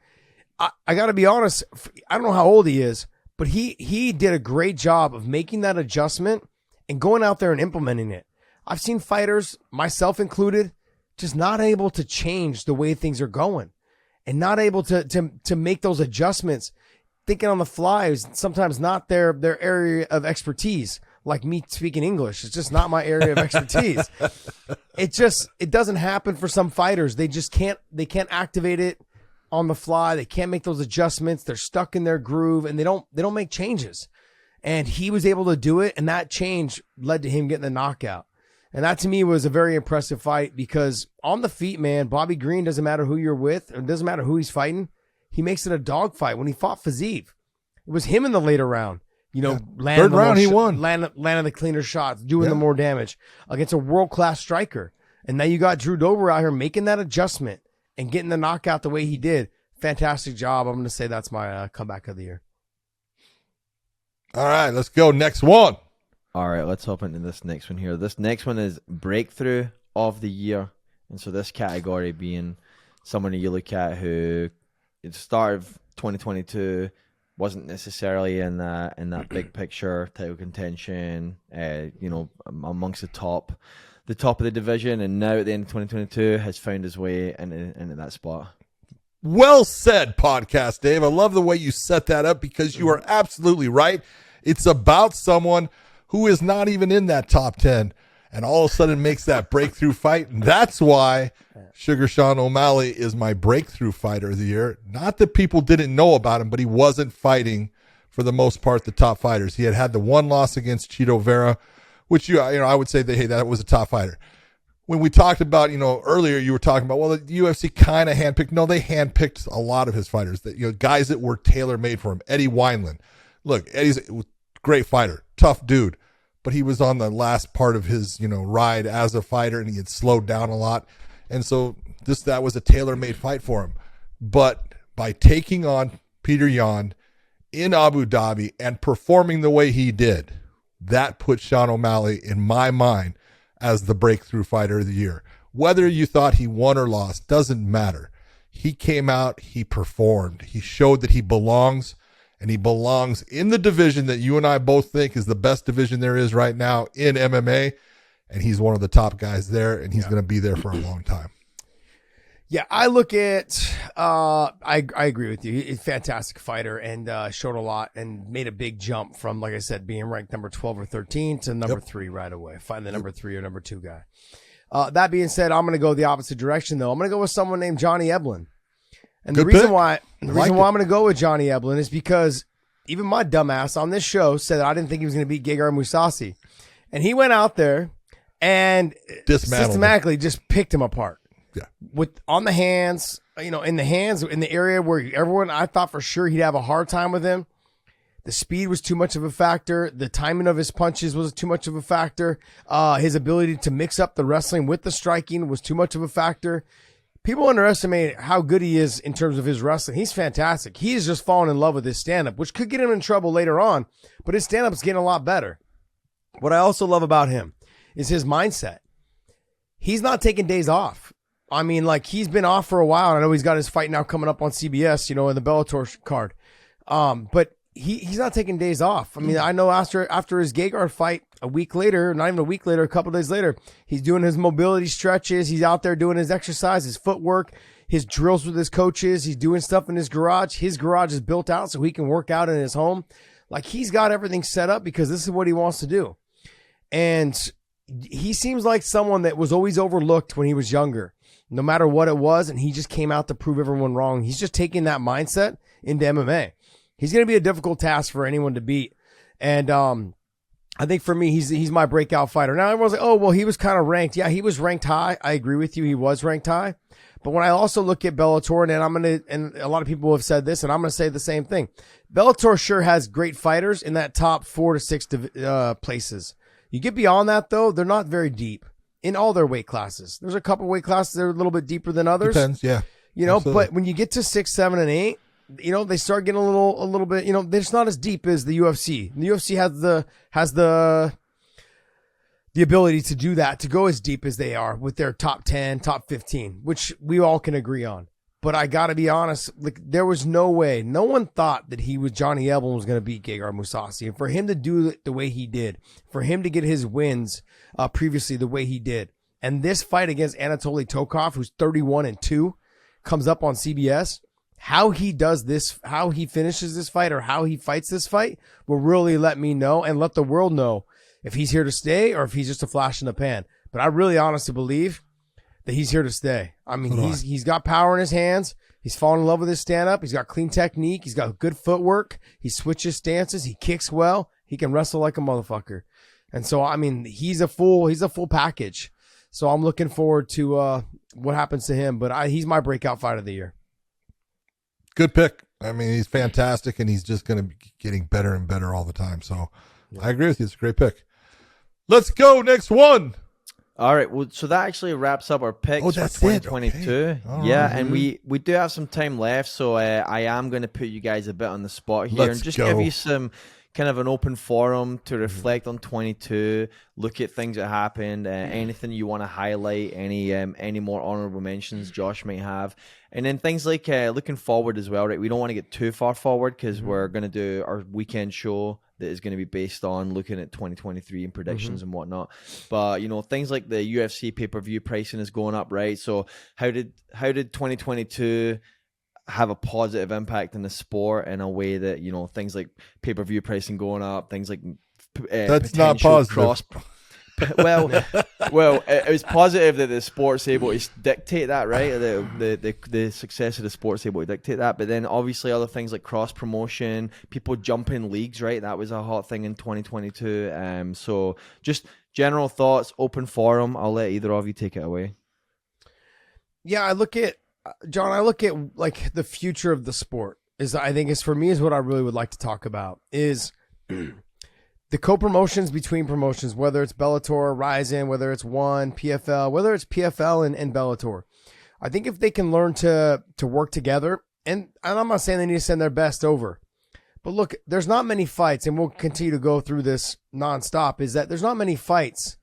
I got to be honest, I don't know how old he is, but he did a great job of making that adjustment and going out there and implementing it. I've seen fighters, myself included, just not able to change the way things are going and not able to make those adjustments. Thinking on the fly is sometimes not their area of expertise. Like me speaking English, it's just not my area of expertise. It doesn't happen for some fighters. They can't activate it on the fly. They can't make those adjustments. They're stuck in their groove and they don't make changes. And he was able to do it, and that change led to him getting the knockout. And that to me was a very impressive fight because on the feet, man, Bobby Green, doesn't matter who you're with, or it doesn't matter who he's fighting, he makes it a dogfight. When he fought Fiziev, it was him in the later round. You know, Third round, he won. Landing the cleaner shots, doing the more damage against a world-class striker. And now you got Drew Dober out here making that adjustment and getting the knockout the way he did. Fantastic job. I'm going to say that's my comeback of the year. All right, let's go. Next one. All right, let's hop into this next one here. This next one is breakthrough of the year. And so this category being someone you look at who at the start of 2022 wasn't necessarily in that big picture title contention, amongst the top of the division, and now at the end of 2022 has found his way into that spot. Well said, Podcast Dave. I love the way you set that up because you are absolutely right. It's about someone who is not even in that top 10 and all of a sudden makes that breakthrough fight. And that's why Sugar Sean O'Malley is my breakthrough fighter of the year. Not that people didn't know about him, but he wasn't fighting for the most part the top fighters. He had the one loss against Chito Vera, which I would say that, hey, that was a top fighter. When we talked about, earlier, you were talking about, well, the UFC kind of handpicked. No, they handpicked a lot of his fighters, that guys that were tailor-made for him. Eddie Wineland. Look, Eddie's a great fighter, tough dude, but he was on the last part of his, ride as a fighter, and he had slowed down a lot. And so that was a tailor-made fight for him. But by taking on Peter Yan in Abu Dhabi and performing the way he did, that put Sean O'Malley, in my mind, as the breakthrough fighter of the year. Whether you thought he won or lost, doesn't matter. He came out, he performed. He showed that he belongs, and he belongs in the division that you and I both think is the best division there is right now in MMA. And he's one of the top guys there, and he's going to be there for a long time. Yeah, I look at, I agree with you. He's a fantastic fighter and showed a lot and made a big jump from, like I said, being ranked number 12 or 13 to number 3 right away. Find the number 3 or number 2 guy. That being said, I'm going to go the opposite direction, though. I'm going to go with someone named Johnny Eblen. And the reason why I'm going to go with Johnny Eblen is because even my dumbass on this show said that I didn't think he was going to beat Gegard Mousasi. And he went out there and systematically just picked him apart. Yeah. On the hands, in the area where I thought for sure he'd have a hard time with him. The speed was too much of a factor. The timing of his punches was too much of a factor. His ability to mix up the wrestling with the striking was too much of a factor. People underestimate how good he is in terms of his wrestling. He's fantastic. He is just falling in love with his stand-up, which could get him in trouble later on, but his stand-up is getting a lot better. What I also love about him is his mindset. He's not taking days off. I mean, he's been off for a while. I know he's got his fight now coming up on CBS, in the Bellator card. But he's not taking days off. I mean, I know after his Gegard fight a week later, not even a week later, a couple days later, he's doing his mobility stretches. He's out there doing his exercise, his footwork, his drills with his coaches. He's doing stuff in his garage. His garage is built out so he can work out in his home. He's got everything set up because this is what he wants to do. And he seems like someone that was always overlooked when he was younger, no matter what it was, and he just came out to prove everyone wrong. He's just taking that mindset into MMA. He's going to be a difficult task for anyone to beat. And I think for me, he's my breakout fighter. Now, everyone's like, oh, well, he was kind of ranked. Yeah, he was ranked high. I agree with you. He was ranked high. But when I also look at Bellator, and a lot of people have said this, and I'm going to say the same thing. Bellator sure has great fighters in that top 4 to 6 places. You get beyond that, though, they're not very deep in all their weight classes. There's a couple weight classes that are a little bit deeper than others. Depends, yeah. Absolutely. But when you get to 6, 7, and 8, they start getting a little bit, they're just not as deep as the UFC. The UFC has the ability to do that, to go as deep as they are with their top 10, top 15, which we all can agree on. But I got to be honest, there was no way. No one thought that Johnny Eblen was going to beat Gegard Mousasi. And for him to do it the way he did, for him to get his wins previously the way he did, and this fight against Anatoly Tokov, who's 31-2, comes up on CBS, how he does this, how he finishes this fight, or how he fights this fight will really let me know and let the world know if he's here to stay or if he's just a flash in the pan. But I really honestly believe that he's here to stay. I mean, he's got power in his hands. He's fallen in love with his stand-up. He's got clean technique. He's got good footwork. He switches stances. He kicks well. He can wrestle like a motherfucker. And so, I mean, he's a full package. So I'm looking forward to what happens to him. But he's my breakout fight of the year. Good pick. I mean, he's fantastic, and he's just going to be getting better and better all the time. So I agree with you. It's a great pick. Let's go next one. All right, well, so that actually wraps up our picks for that's it. 2022. Okay. All Yeah, right. and we do have some time left, so I am going to put you guys a bit on the spot here Let's and just go. give you some kind of an open forum to reflect on 22, look at things that happened, anything you want to highlight, any more honorable mentions Josh might have, and then things like looking forward as well, right? We don't want to get too far forward because we're going to do our weekend show that is going to be based on looking at 2023 and predictions and whatnot. But, you know, things like the UFC pay-per-view pricing is going up, right? So how did 2022 have a positive impact in the sport in a way that, you know, things like pay-per-view pricing going up, things like That's not potential positive. well, it was positive that the sport's able to dictate that, right? The success of the sport's able to dictate that. But then obviously other things like cross promotion, people jumping leagues, right? That was a hot thing in 2022. So just general thoughts, open forum. I'll let either of you take it away. Yeah, I look at like the future of the sport is, I think, is for me is what I really would like to talk about is the co-promotions between promotions, whether it's Bellator, Ryzen, whether it's ONE, PFL, whether it's PFL and Bellator. I think if they can learn to work together, and I'm not saying they need to send their best over, but look, there's not many fights, and we'll continue to go through this nonstop, is that there's not many fights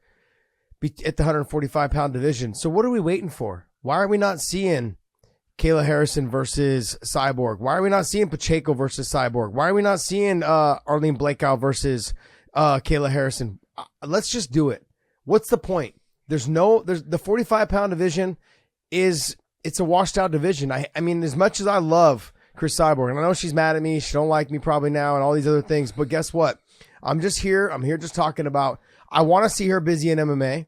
at the 145-pound division. So what are we waiting for? Why are we not seeing Kayla Harrison versus Cyborg? Why are we not seeing Pacheco versus Cyborg? Why are we not seeing Arlene Blankow versus Kayla Harrison? Let's just do it. What's the point? There's the 45-pound division it's a washed out division. I mean, as much as I love Chris Cyborg, and I know she's mad at me, she don't like me probably now and all these other things, but guess what? I'm here just talking about, I want to see her busy in MMA.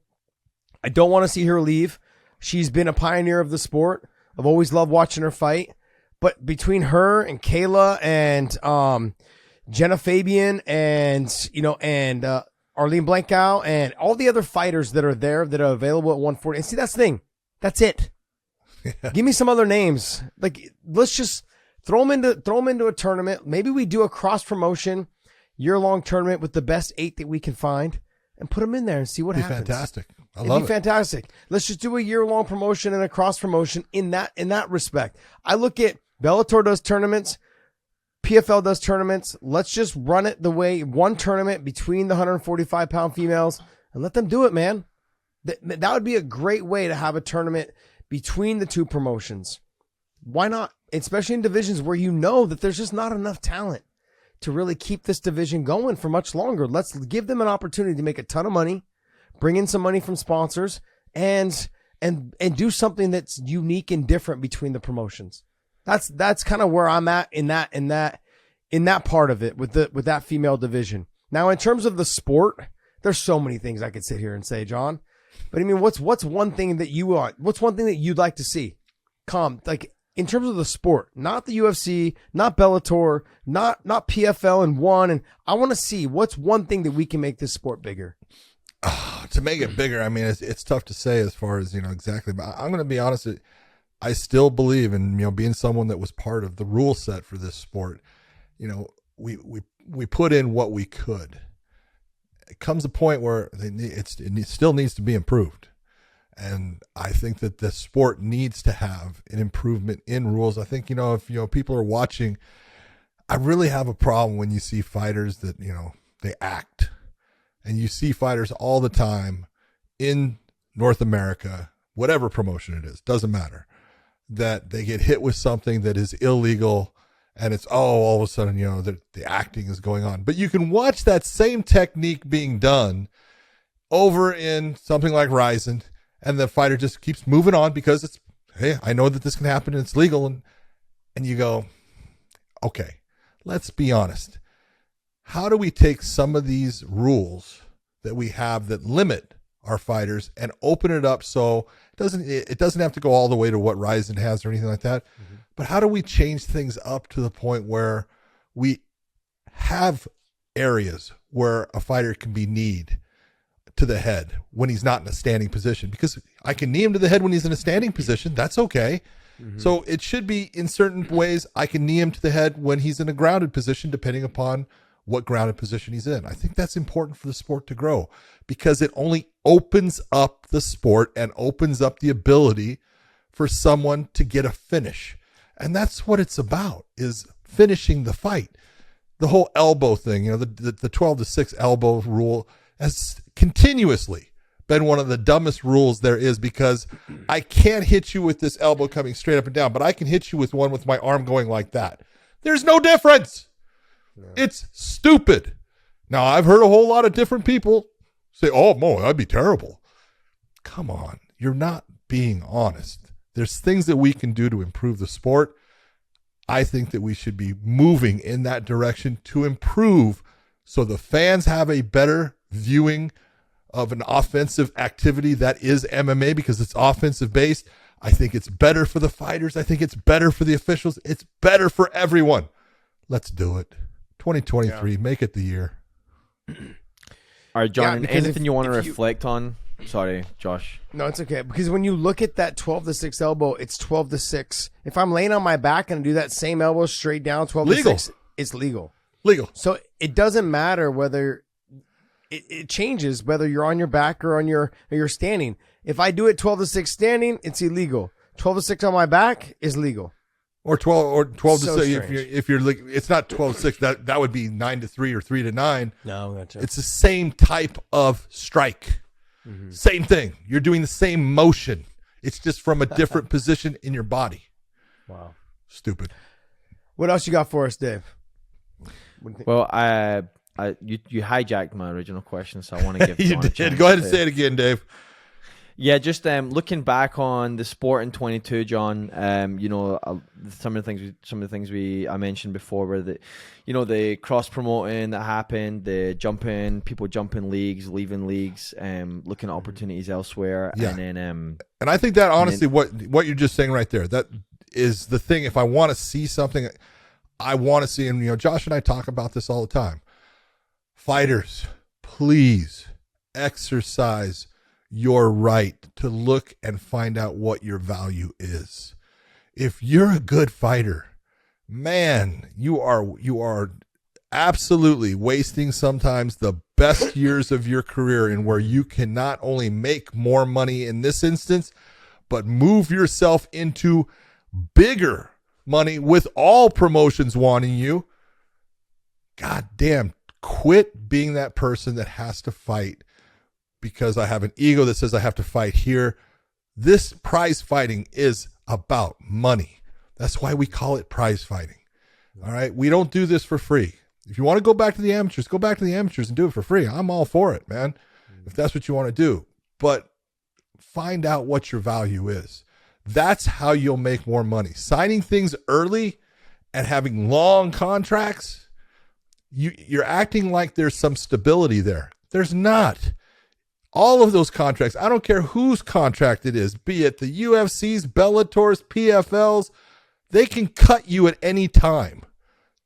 I don't want to see her leave. She's been a pioneer of the sport. I've always loved watching her fight. But between her and Kayla and Jenna Fabian and Arlene Blankow and all the other fighters that are there that are available at 140. And see, that's the thing. That's it. Yeah. Give me some other names. Like, let's just throw them into a tournament. Maybe we do a cross promotion year-long tournament with the best 8 that we can find and put them in there and see what happens. Fantastic. I love it. Fantastic. Let's just do a year-long promotion and a cross promotion in that respect. I look at Bellator does tournaments, PFL does tournaments. Let's just run it the way one tournament between the 145-pound females and let them do it, man. That would be a great way to have a tournament between the two promotions. Why not? Especially in divisions where you know that there's just not enough talent to really keep this division going for much longer. Let's give them an opportunity to make a ton of money, bring in some money from sponsors, and do something that's unique and different between the promotions. That's kind of where I'm at in that part of it with that female division. Now, in terms of the sport, there's so many things I could sit here and say, John. But I mean, what's one thing that you want? What's one thing that you'd like to see? Like in terms of the sport, not the UFC, not Bellator, not PFL and ONE. And I want to see what's one thing that we can make this sport bigger. To make it bigger, I mean, it's tough to say as far as, exactly. But I'm going to be honest. I still believe in, being someone that was part of the rule set for this sport. We put in what we could. It comes a point where it still needs to be improved. And I think that the sport needs to have an improvement in rules. I think, if, people are watching, I really have a problem when you see fighters that, they act. And you see fighters all the time in North America, whatever promotion it is, doesn't matter, that they get hit with something that is illegal. And it's, all of a sudden, the acting is going on. But you can watch that same technique being done over in something like Ryzen, and the fighter just keeps moving on because it's, hey, I know that this can happen and it's legal. And you go, okay, let's be honest. How do we take some of these rules that we have that limit our fighters and open it up so it doesn't have to go all the way to what Ryzen has or anything like that? Mm-hmm. But how do we change things up to the point where we have areas where a fighter can be kneed to the head when he's not in a standing position? Because I can knee him to the head when he's in a standing position. That's okay. So it should be in certain ways. I can knee him to the head when he's in a grounded position, depending upon what grounded position he's in. I think that's important for the sport to grow because it only opens up the sport and opens up the ability for someone to get a finish. And that's what it's about, is finishing the fight. The whole elbow thing, the 12-6 elbow rule has continuously been one of the dumbest rules there is, because I can't hit you with this elbow coming straight up and down, but I can hit you with one with my arm going like that. There's no difference. It's stupid. Now, I've heard a whole lot of different people say, oh, Mo, that'd be terrible. Come on. You're not being honest. There's things that we can do to improve the sport. I think that we should be moving in that direction to improve so the fans have a better viewing of an offensive activity that is MMA, because it's offensive based. I think it's better for the fighters. I think it's better for the officials. It's better for everyone. Let's do it. 2023, make it the year. All right, John, Yeah, anything you want to reflect on? Sorry, Josh. No, it's okay. Because when you look at that 12-6 elbow, it's 12-6. If I'm laying on my back and do that same elbow straight down 12-6, it's legal. Legal. So it doesn't matter whether it changes whether you're on your back or you're standing. If I do it 12-6 standing, it's illegal. 12-6 on my back is legal. Or 12 to So 6. strange. If you're like, it's not 12-6. That would be 9-3 or 3-9. No, gotcha. It's the same type of strike. Same thing. You're doing the same motion. It's just from a different position in your body. Wow. Stupid. What else you got for us, Dave? Well, you hijacked my original question, so I want to give You John a did. chance Go ahead and to- say it again, Dave. Yeah, just looking back on the sport in 22, John. Some of the things I mentioned before were the cross promoting that happened, the people jumping leagues, leaving leagues, looking at opportunities elsewhere, Yeah. and then And I think that honestly, what you're just saying right there, that is the thing. If I want to see something, I want to see, and Josh and I talk about this all the time. Fighters, please exercise your right to look and find out what your value is. If you're a good fighter, man, you are absolutely wasting sometimes the best years of your career in where you can not only make more money in this instance, but move yourself into bigger money with all promotions wanting you. God damn, quit being that person that has to fight because I have an ego that says I have to fight here. This prize fighting is about money. That's why we call it prize fighting. All right. We don't do this for free. If you want to go back to the amateurs, go back to the amateurs and do it for free. I'm all for it, man. If that's what you want to do, but find out what your value is. That's how you'll make more money. Signing things early and having long contracts, you're acting like there's some stability there. There's not. All of those contracts, I don't care whose contract it is, be it the UFC's, Bellator's, PFL's, they can cut you at any time.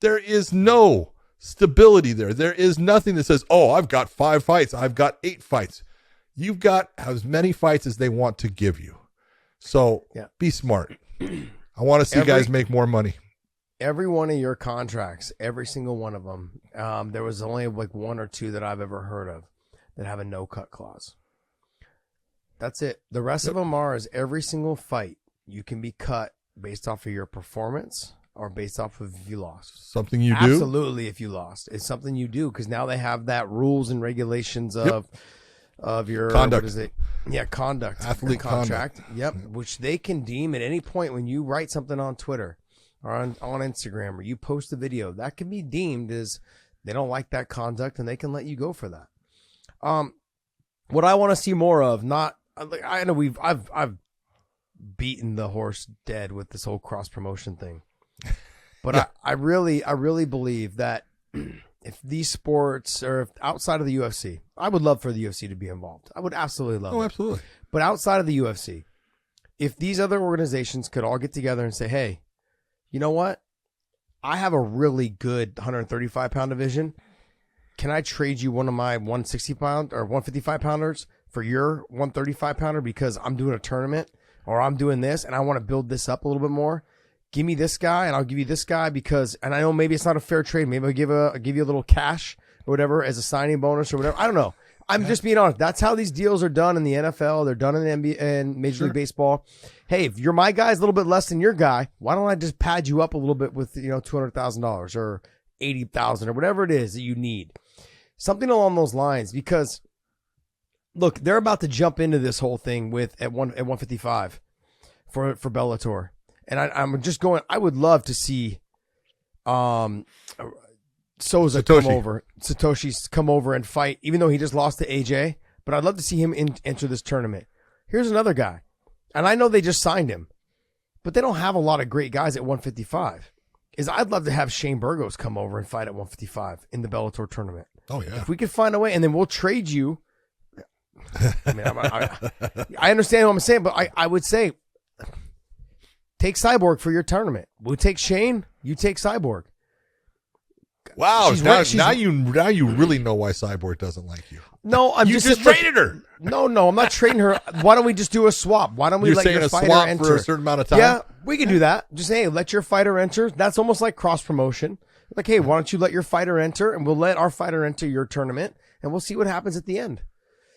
There is no stability there. There is nothing that says, oh, I've got 5 fights. I've got 8 fights. You've got as many fights as they want to give you. So Be smart. I want to see guys make more money. Every one of your contracts, every single one of them, there was only like 1 or 2 that I've ever heard of that have a no-cut clause. That's it. The rest of them is every single fight you can be cut based off of your performance or based off of if you lost. Something you do? Absolutely, if you lost. It's something you do because now they have that rules and regulations of your conduct. What is it? Yeah, conduct. Athlete contract. conduct. Yep, which they can deem at any point when you write something on Twitter or on Instagram or you post a video, that can be deemed as they don't like that conduct and they can let you go for that. What I want to see more of, I know I've beaten the horse dead with this whole cross promotion thing, but I really believe that if these sports or if outside of the UFC, I would love for the UFC to be involved. I would absolutely love it. Oh, absolutely. But outside of the UFC, if these other organizations could all get together and say, hey, you know what? I have a really good 135-pound division. Can I trade you one of my 160-pound or 155-pounders for your 135-pounder because I'm doing a tournament or I'm doing this and I want to build this up a little bit more. Give me this guy and I'll give you this guy because, and I know maybe it's not a fair trade. Maybe I'll give you a little cash or whatever as a signing bonus or whatever. I don't know. I'm just being honest. That's how these deals are done in the NFL. They're done in the NBA and Major League Baseball. Hey, if you're my guy is a little bit less than your guy, why don't I just pad you up a little bit with, $200,000 or $80,000 or whatever it is that you need. Something along those lines, because look, they're about to jump into this whole thing at 155 for Bellator. And I'm just going, I would love to see Satoshi's come over and fight, even though he just lost to AJ. But I'd love to see him enter this tournament. Here's another guy. And I know they just signed him, but they don't have a lot of great guys at 155. I'd love to have Shane Burgos come over and fight at 155 in the Bellator tournament. Oh, yeah. If we could find a way, and then we'll trade you. I mean, I understand what I'm saying, but I would say take Cyborg for your tournament. We'll take Shane. You take Cyborg. Wow! Now you really know why Cyborg doesn't like you. No, you just traded her. No, I'm not trading her. Why don't we just do a swap? Why don't we let your fighter swap enter for a certain amount of time? Yeah, we can do that. Just hey, let your fighter enter. That's almost like cross promotion. Like, hey, why don't you let your fighter enter, and we'll let our fighter enter your tournament, and we'll see what happens at the end.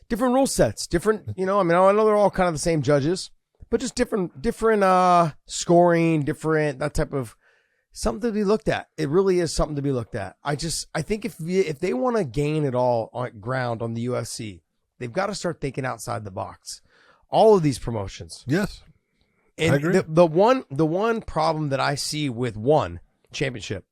Different rule sets, different. I know they're all kind of the same judges, but just different scoring, different that type of. Something to be looked at. It really is something to be looked at. I think if they want to gain it all on ground on the UFC, they've got to start thinking outside the box. All of these promotions. Yes. And I agree. The one problem that I see with one championship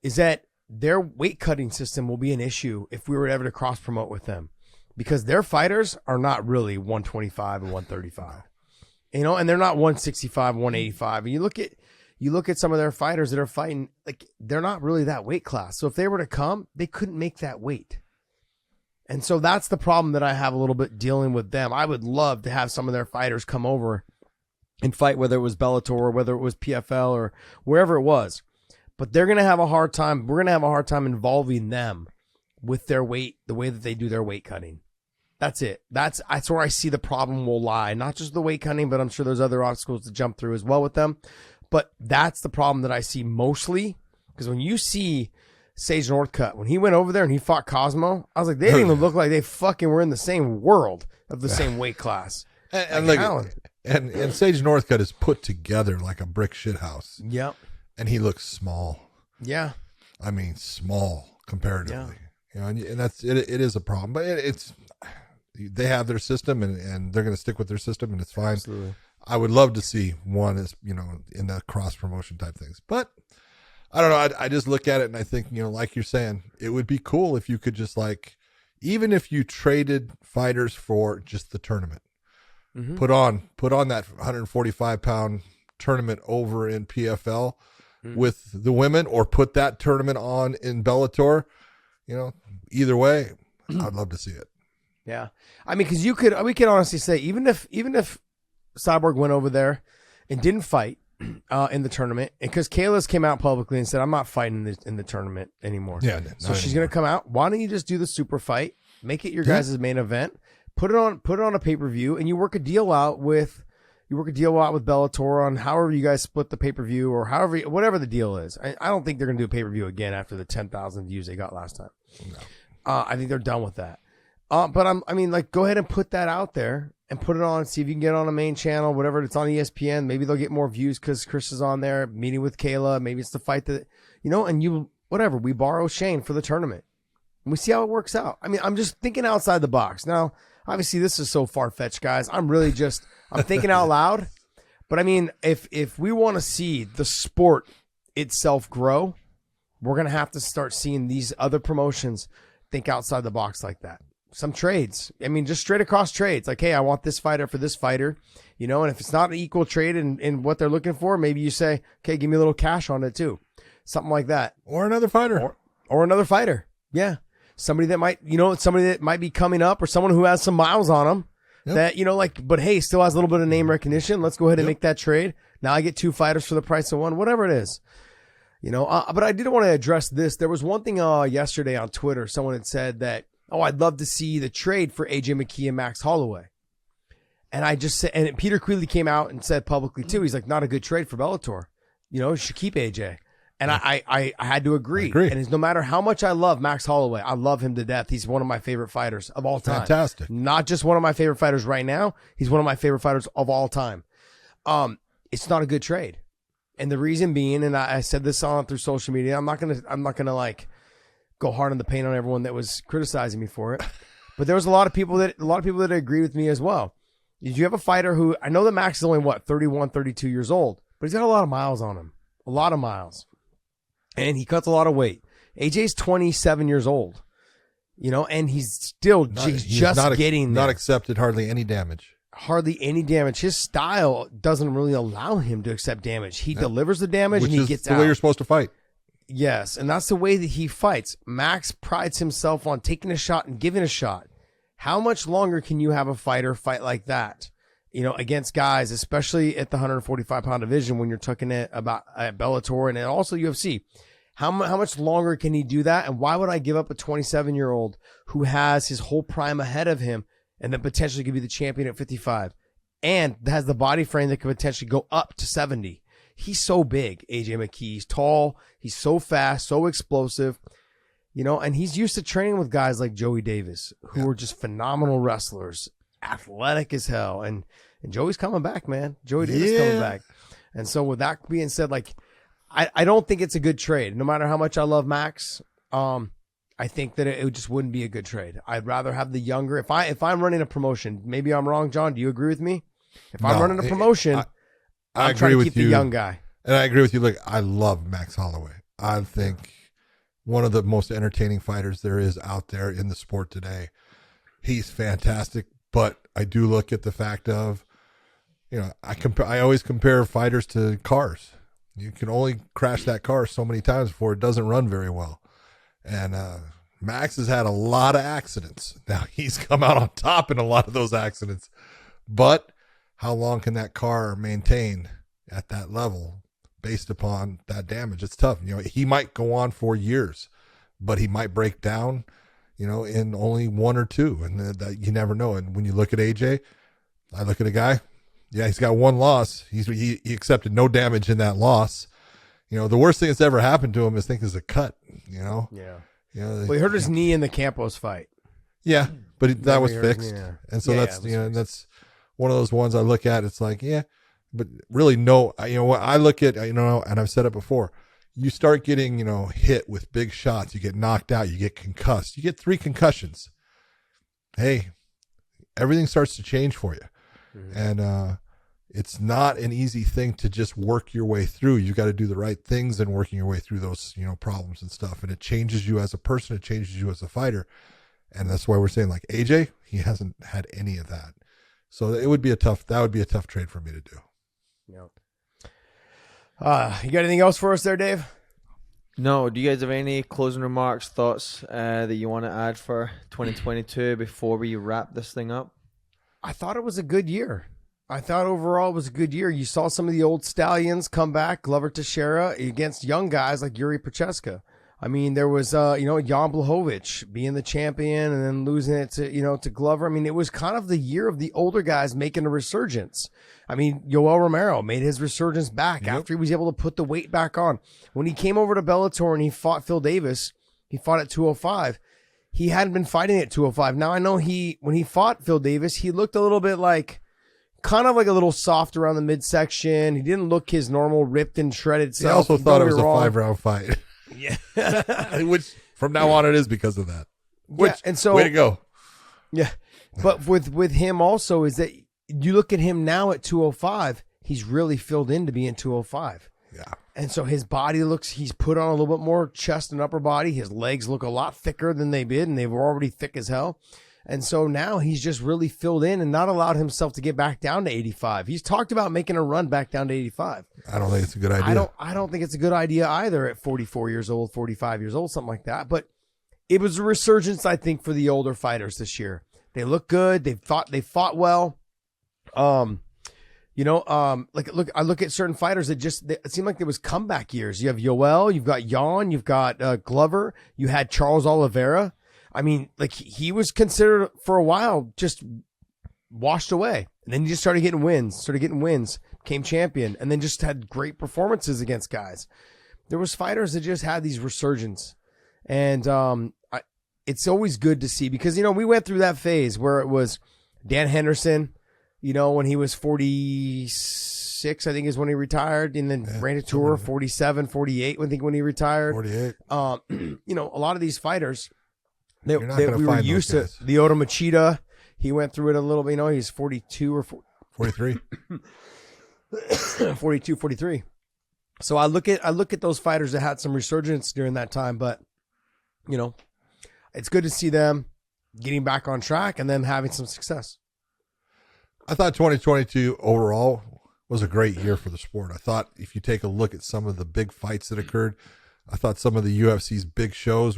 is that their weight cutting system will be an issue if we were ever to cross promote with them, because their fighters are not really 125 and 135, and they're not 165, 185. And you look at some of their fighters that are fighting, like they're not really that weight class. So if they were to come, they couldn't make that weight. And so that's the problem that I have a little bit dealing with them. I would love to have some of their fighters come over and fight, whether it was Bellator or whether it was PFL or wherever it was. But they're going to have a hard time. We're going to have a hard time involving them with their weight, the way that they do their weight cutting. That's it. That's where I see the problem will lie. Not just the weight cutting, but I'm sure there's other obstacles to jump through as well with them. But that's the problem that I see mostly, because when you see Sage Northcutt, when he went over there and he fought Cosmo, I was like, they didn't even look like they fucking were in the same world of the same weight class. And Sage Northcutt is put together like a brick shit house. Yep. And he looks small. Yeah. I mean, small comparatively. Yeah. And that's it. It is a problem, but they have their system and they're going to stick with their system, and it's fine. Absolutely. I would love to see one is, in the cross promotion type things, but I don't know. I just look at it and I think, like you're saying, it would be cool if you could just even if you traded fighters for just the tournament, put on that 145-pound tournament over in PFL with the women, or put that tournament on in Bellator, either way, I'd love to see it. Yeah. I mean, cause we could honestly say, even if Cyborg went over there and didn't fight in the tournament, because Kayla's came out publicly and said, I'm not fighting in the tournament anymore. Yeah, so she's going to come out. Why don't you just do the super fight, make it your guys' main event, put it on a pay-per-view, and you work a deal out with Bellator on however you guys split the pay-per-view, or whatever the deal is. I don't think they're going to do a pay-per-view again after the 10,000 views they got last time. No. I think they're done with that. But go ahead and put that out there and put it on, see if you can get on a main channel, whatever. It's on ESPN. Maybe they'll get more views because Chris is on there meeting with Kayla. Maybe it's the fight that, we borrow Shane for the tournament and we see how it works out. I mean, I'm just thinking outside the box. Now, obviously this is so far-fetched, guys. I'm thinking out loud, but I mean, if we want to see the sport itself grow, we're going to have to start seeing these other promotions think outside the box like that. Some trades. I mean, just straight across trades. Like, hey, I want this fighter for this fighter, and if it's not an equal trade in what they're looking for, maybe you say, okay, give me a little cash on it too. Something like that. Or another fighter. Or another fighter. Yeah. Somebody that might be coming up, or someone who has some miles on them that, but hey, still has a little bit of name recognition. Let's go ahead and make that trade. Now I get two fighters for the price of one, whatever it is. But I did want to address this. There was one thing yesterday on Twitter. Someone had said that, I'd love to see the trade for AJ McKee and Max Holloway. And I just said, and Peter Queeley came out and said publicly too, he's like, not a good trade for Bellator. You know, you should keep AJ. And I had to agree. And it's, no matter how much I love Max Holloway, I love him to death. He's one of my favorite fighters of all time. Fantastic. Not just one of my favorite fighters right now. He's one of my favorite fighters of all time. It's not a good trade. And the reason being, and I said this on through social media, I'm not gonna like go hard in the paint on everyone that was criticizing me for it. But there was a lot of people that agree with me as well. You have a fighter who, I know that Max is only 31, 32 years old, but he's got a lot of miles on him. A lot of miles. And he cuts a lot of weight. AJ's 27 years old, you know, and he's still just getting there. Not accepted hardly any damage. Hardly any damage. His style doesn't really allow him to accept damage. He delivers the damage and he gets out. Which is the way you're supposed to fight. Yes, and that's the way that he fights. Max prides himself on taking a shot and giving a shot. How much longer can you have a fighter fight like that? You know, against guys, especially at the 145-pound division when you're talking about at Bellator and also UFC. How much longer can he do that? And why would I give up a 27-year-old who has his whole prime ahead of him and then potentially could be the champion at 55 and has the body frame that could potentially go up to 70? He's so big, AJ McKee. He's tall. He's so fast, so explosive. You know, and he's used to training with guys like Joey Davis, who are just phenomenal wrestlers, athletic as hell. And Joey's coming back, man. Joey Davis coming back. And so with that being said, like, I don't think it's a good trade. No matter how much I love Max, I think that it just wouldn't be a good trade. I'd rather have the younger. If I'm running a promotion, maybe I'm wrong, John. Do you agree with me? If I'm running a promotion, I'm trying to keep the young guy. And I agree with you. Look, I love Max Holloway. I think one of the most entertaining fighters there is out there in the sport today. He's fantastic, but I do look at the fact of, you know, I always compare fighters to cars. You can only crash that car so many times before it doesn't run very well. And Max has had a lot of accidents. Now, he's come out on top in a lot of those accidents. But how long can that car maintain at that level based upon that damage? It's tough. You know, he might go on for years, but he might break down, you know, in only one or two. And that you never know. And when you look at AJ, I look at a guy, yeah, he's got one loss. He accepted no damage in that loss. You know, the worst thing that's ever happened to him is think is a cut, you know? Yeah. You know, well, he hurt his knee in the Campos fight. Yeah, but that was fixed. Yeah. And so that's, you know, that's one of those ones I look at. It's like, yeah, but really no, you know what I look at, you know, and I've said it before, you start getting, you know, hit with big shots, you get knocked out, you get concussed, you get 3 concussions. Hey, everything starts to change for you. Mm-hmm. And, it's not an easy thing to just work your way through. You got to do the right things and working your way through those, you know, problems and stuff. And it changes you as a person. It changes you as a fighter. And that's why we're saying, like, AJ, he hasn't had any of that. So that would be a tough trade for me to do. Yeah. You got anything else for us there, Dave? No. Do you guys have any closing remarks, thoughts that you want to add for 2022 before we wrap this thing up? I thought it was a good year. I thought overall it was a good year. You saw some of the old stallions come back, Glover Teixeira, against young guys like Yuri Prochaska. I mean, there was, you know, Jan Blachowicz being the champion and then losing it to, you know, to Glover. I mean, it was kind of the year of the older guys making a resurgence. I mean, Yoel Romero made his resurgence back after he was able to put the weight back on. When he came over to Bellator and he fought Phil Davis, he fought at 205. He hadn't been fighting at 205. Now, I know when he fought Phil Davis, he looked a little bit like, kind of like a little soft around the midsection. He didn't look his normal ripped and shredded self. I also thought it was a 5-round fight. Yeah. Which from now on it is because of that. Which, and so, way to go. Yeah. But with him also is that you look at him now at 205, he's really filled in to be in 205. Yeah. And so his body he's put on a little bit more chest and upper body. His legs look a lot thicker than they did, and they were already thick as hell. And so now he's just really filled in and not allowed himself to get back down to 85. He's talked about making a run back down to 85. I don't think it's a good idea. I don't think it's a good idea either at 44 years old, 45 years old, something like that. But it was a resurgence, I think, for the older fighters this year. They look good. They fought well. You know, look, I look at certain fighters that it seemed like there was comeback years. You have Yoel, you've got Jan, you've got Glover, you had Charles Oliveira. I mean, like he was considered for a while just washed away. And then he just started getting wins, became champion, and then just had great performances against guys. There was fighters that just had these resurgence. And it's always good to see because, we went through that phase where it was Dan Henderson, when he was 46, I think is when he retired, and then Randy Tour, 47, 48, I think when he retired. 48. A lot of these fighters, we were find used those to. Lyoto Machida, he went through it a little bit. He's 42 or 43. 42, 43. So I look at those fighters that had some resurgence during that time, but it's good to see them getting back on track and them having some success. I thought 2022 overall was a great year for the sport. I thought if you take a look at some of the big fights that occurred, I thought some of the UFC's big shows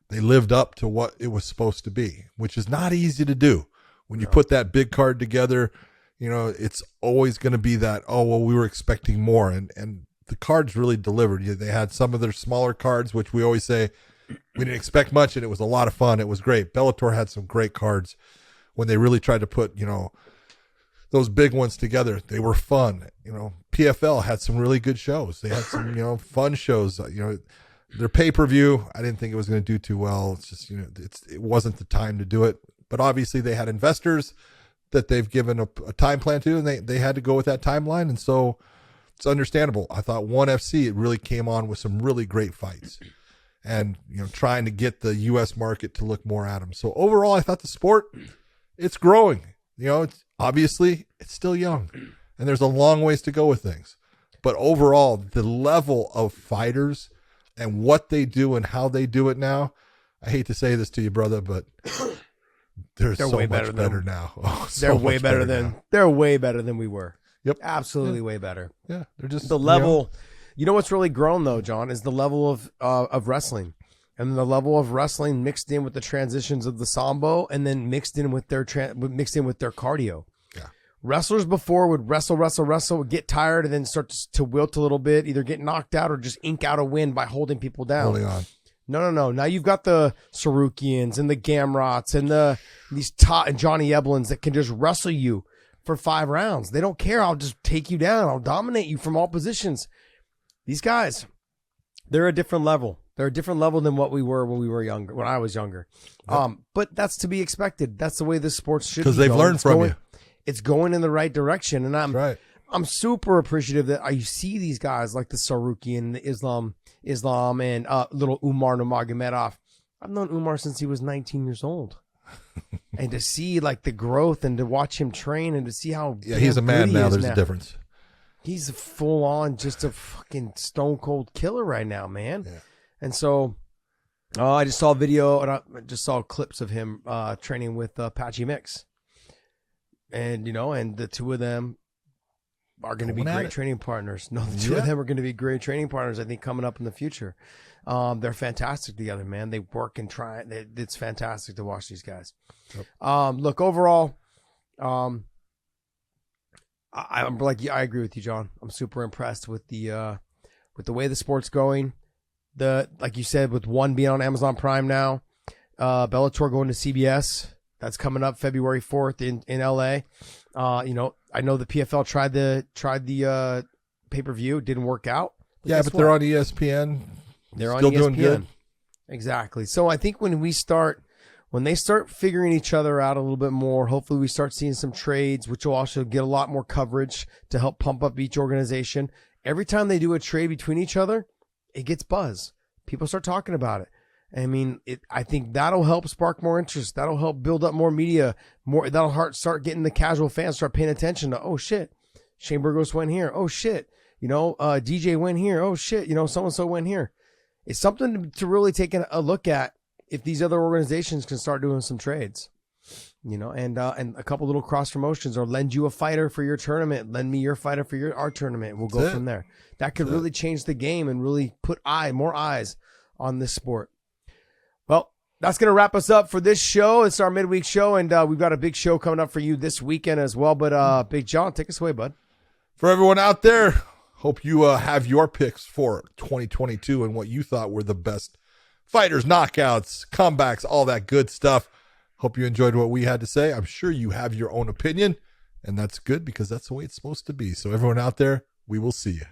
they lived up to what it was supposed to be, which is not easy to do. When you put that big card together, it's always going to be that, we were expecting more. And the cards really delivered. They had some of their smaller cards, which we always say we didn't expect much, and it was a lot of fun. It was great. Bellator had some great cards when they really tried to put, those big ones together. They were fun. PFL had some really good shows. They had some, fun shows. Their pay-per-view, I didn't think it was going to do too well. It's just, it wasn't the time to do it. But obviously they had investors that they've given a time plan to, and they had to go with that timeline. And so it's understandable. I thought ONE FC, it really came on with some really great fights and, trying to get the U.S. market to look more at them. So overall, I thought the sport, it's growing. It's obviously it's still young and there's a long ways to go with things. But overall, the level of fighters and what they do and how they do it now, I hate to say this to you, brother, but they're so way much better now. They're way better than we were. Yep. Absolutely way better. Yeah. They're just the level. What's really grown though, John, is the level of wrestling. And the level of wrestling mixed in with the transitions of the sambo, and then mixed in with their cardio. Yeah. Wrestlers before would wrestle, would get tired, and then start to wilt a little bit, either get knocked out or just ink out a win by holding people down. Holding on. No. Now you've got the Sarukians and the Gamrots and these and Johnny Eblins that can just wrestle you for 5 rounds. They don't care. I'll just take you down. I'll dominate you from all positions. These guys, they're a different level. They're a different level than what we were when we were younger, when I was younger. Yep. But that's to be expected. That's the way this sports should be. Because they've learned from you. It's going in the right direction. And I'm super appreciative that I see these guys like the Saruki and the Islam and little Umar Nurmagomedov. I've known Umar since he was 19 years old. And to see like the growth and to watch him train and to see how he's a man now. There's a difference. He's full on just a fucking stone cold killer right now, man. Yeah. And so I just saw a video and I just saw clips of him training with Patchy Mix. And, and the two of them are going to be great training partners. No, the two of them are going to be great training partners, I think, coming up in the future. They're fantastic together, man. They work and try. It's fantastic to watch these guys. Yep. Look, overall, I'm like, I agree with you, John. I'm super impressed with the way the sport's going. Like you said, with ONE being on Amazon Prime now, Bellator going to CBS. That's coming up February 4th in LA. I know the PFL tried the pay-per-view. It didn't work out. But they're on ESPN. They're still on ESPN. Doing good. Exactly. So I think when they start figuring each other out a little bit more, hopefully we start seeing some trades, which will also get a lot more coverage to help pump up each organization. Every time they do a trade between each other, it gets buzz. People start talking about it. I mean, I think that'll help spark more interest. That'll help build up more media. That'll start getting the casual fans start paying attention to, oh shit, Shane Burgos went here. Oh shit, DJ went here. Oh shit, so-and-so went here. It's something to really take a look at if these other organizations can start doing some trades, and a couple little cross promotions, or lend you a fighter for your tournament. Lend me your fighter for our tournament. We'll go from there. That could really change the game and really put more eyes on this sport. Well, that's going to wrap us up for this show. It's our midweek show, and we've got a big show coming up for you this weekend as well. But Big John, take us away, bud. For everyone out there, hope you have your picks for 2022 and what you thought were the best fighters, knockouts, comebacks, all that good stuff. Hope you enjoyed what we had to say. I'm sure you have your own opinion. And that's good because that's the way it's supposed to be. So everyone out there, we will see you.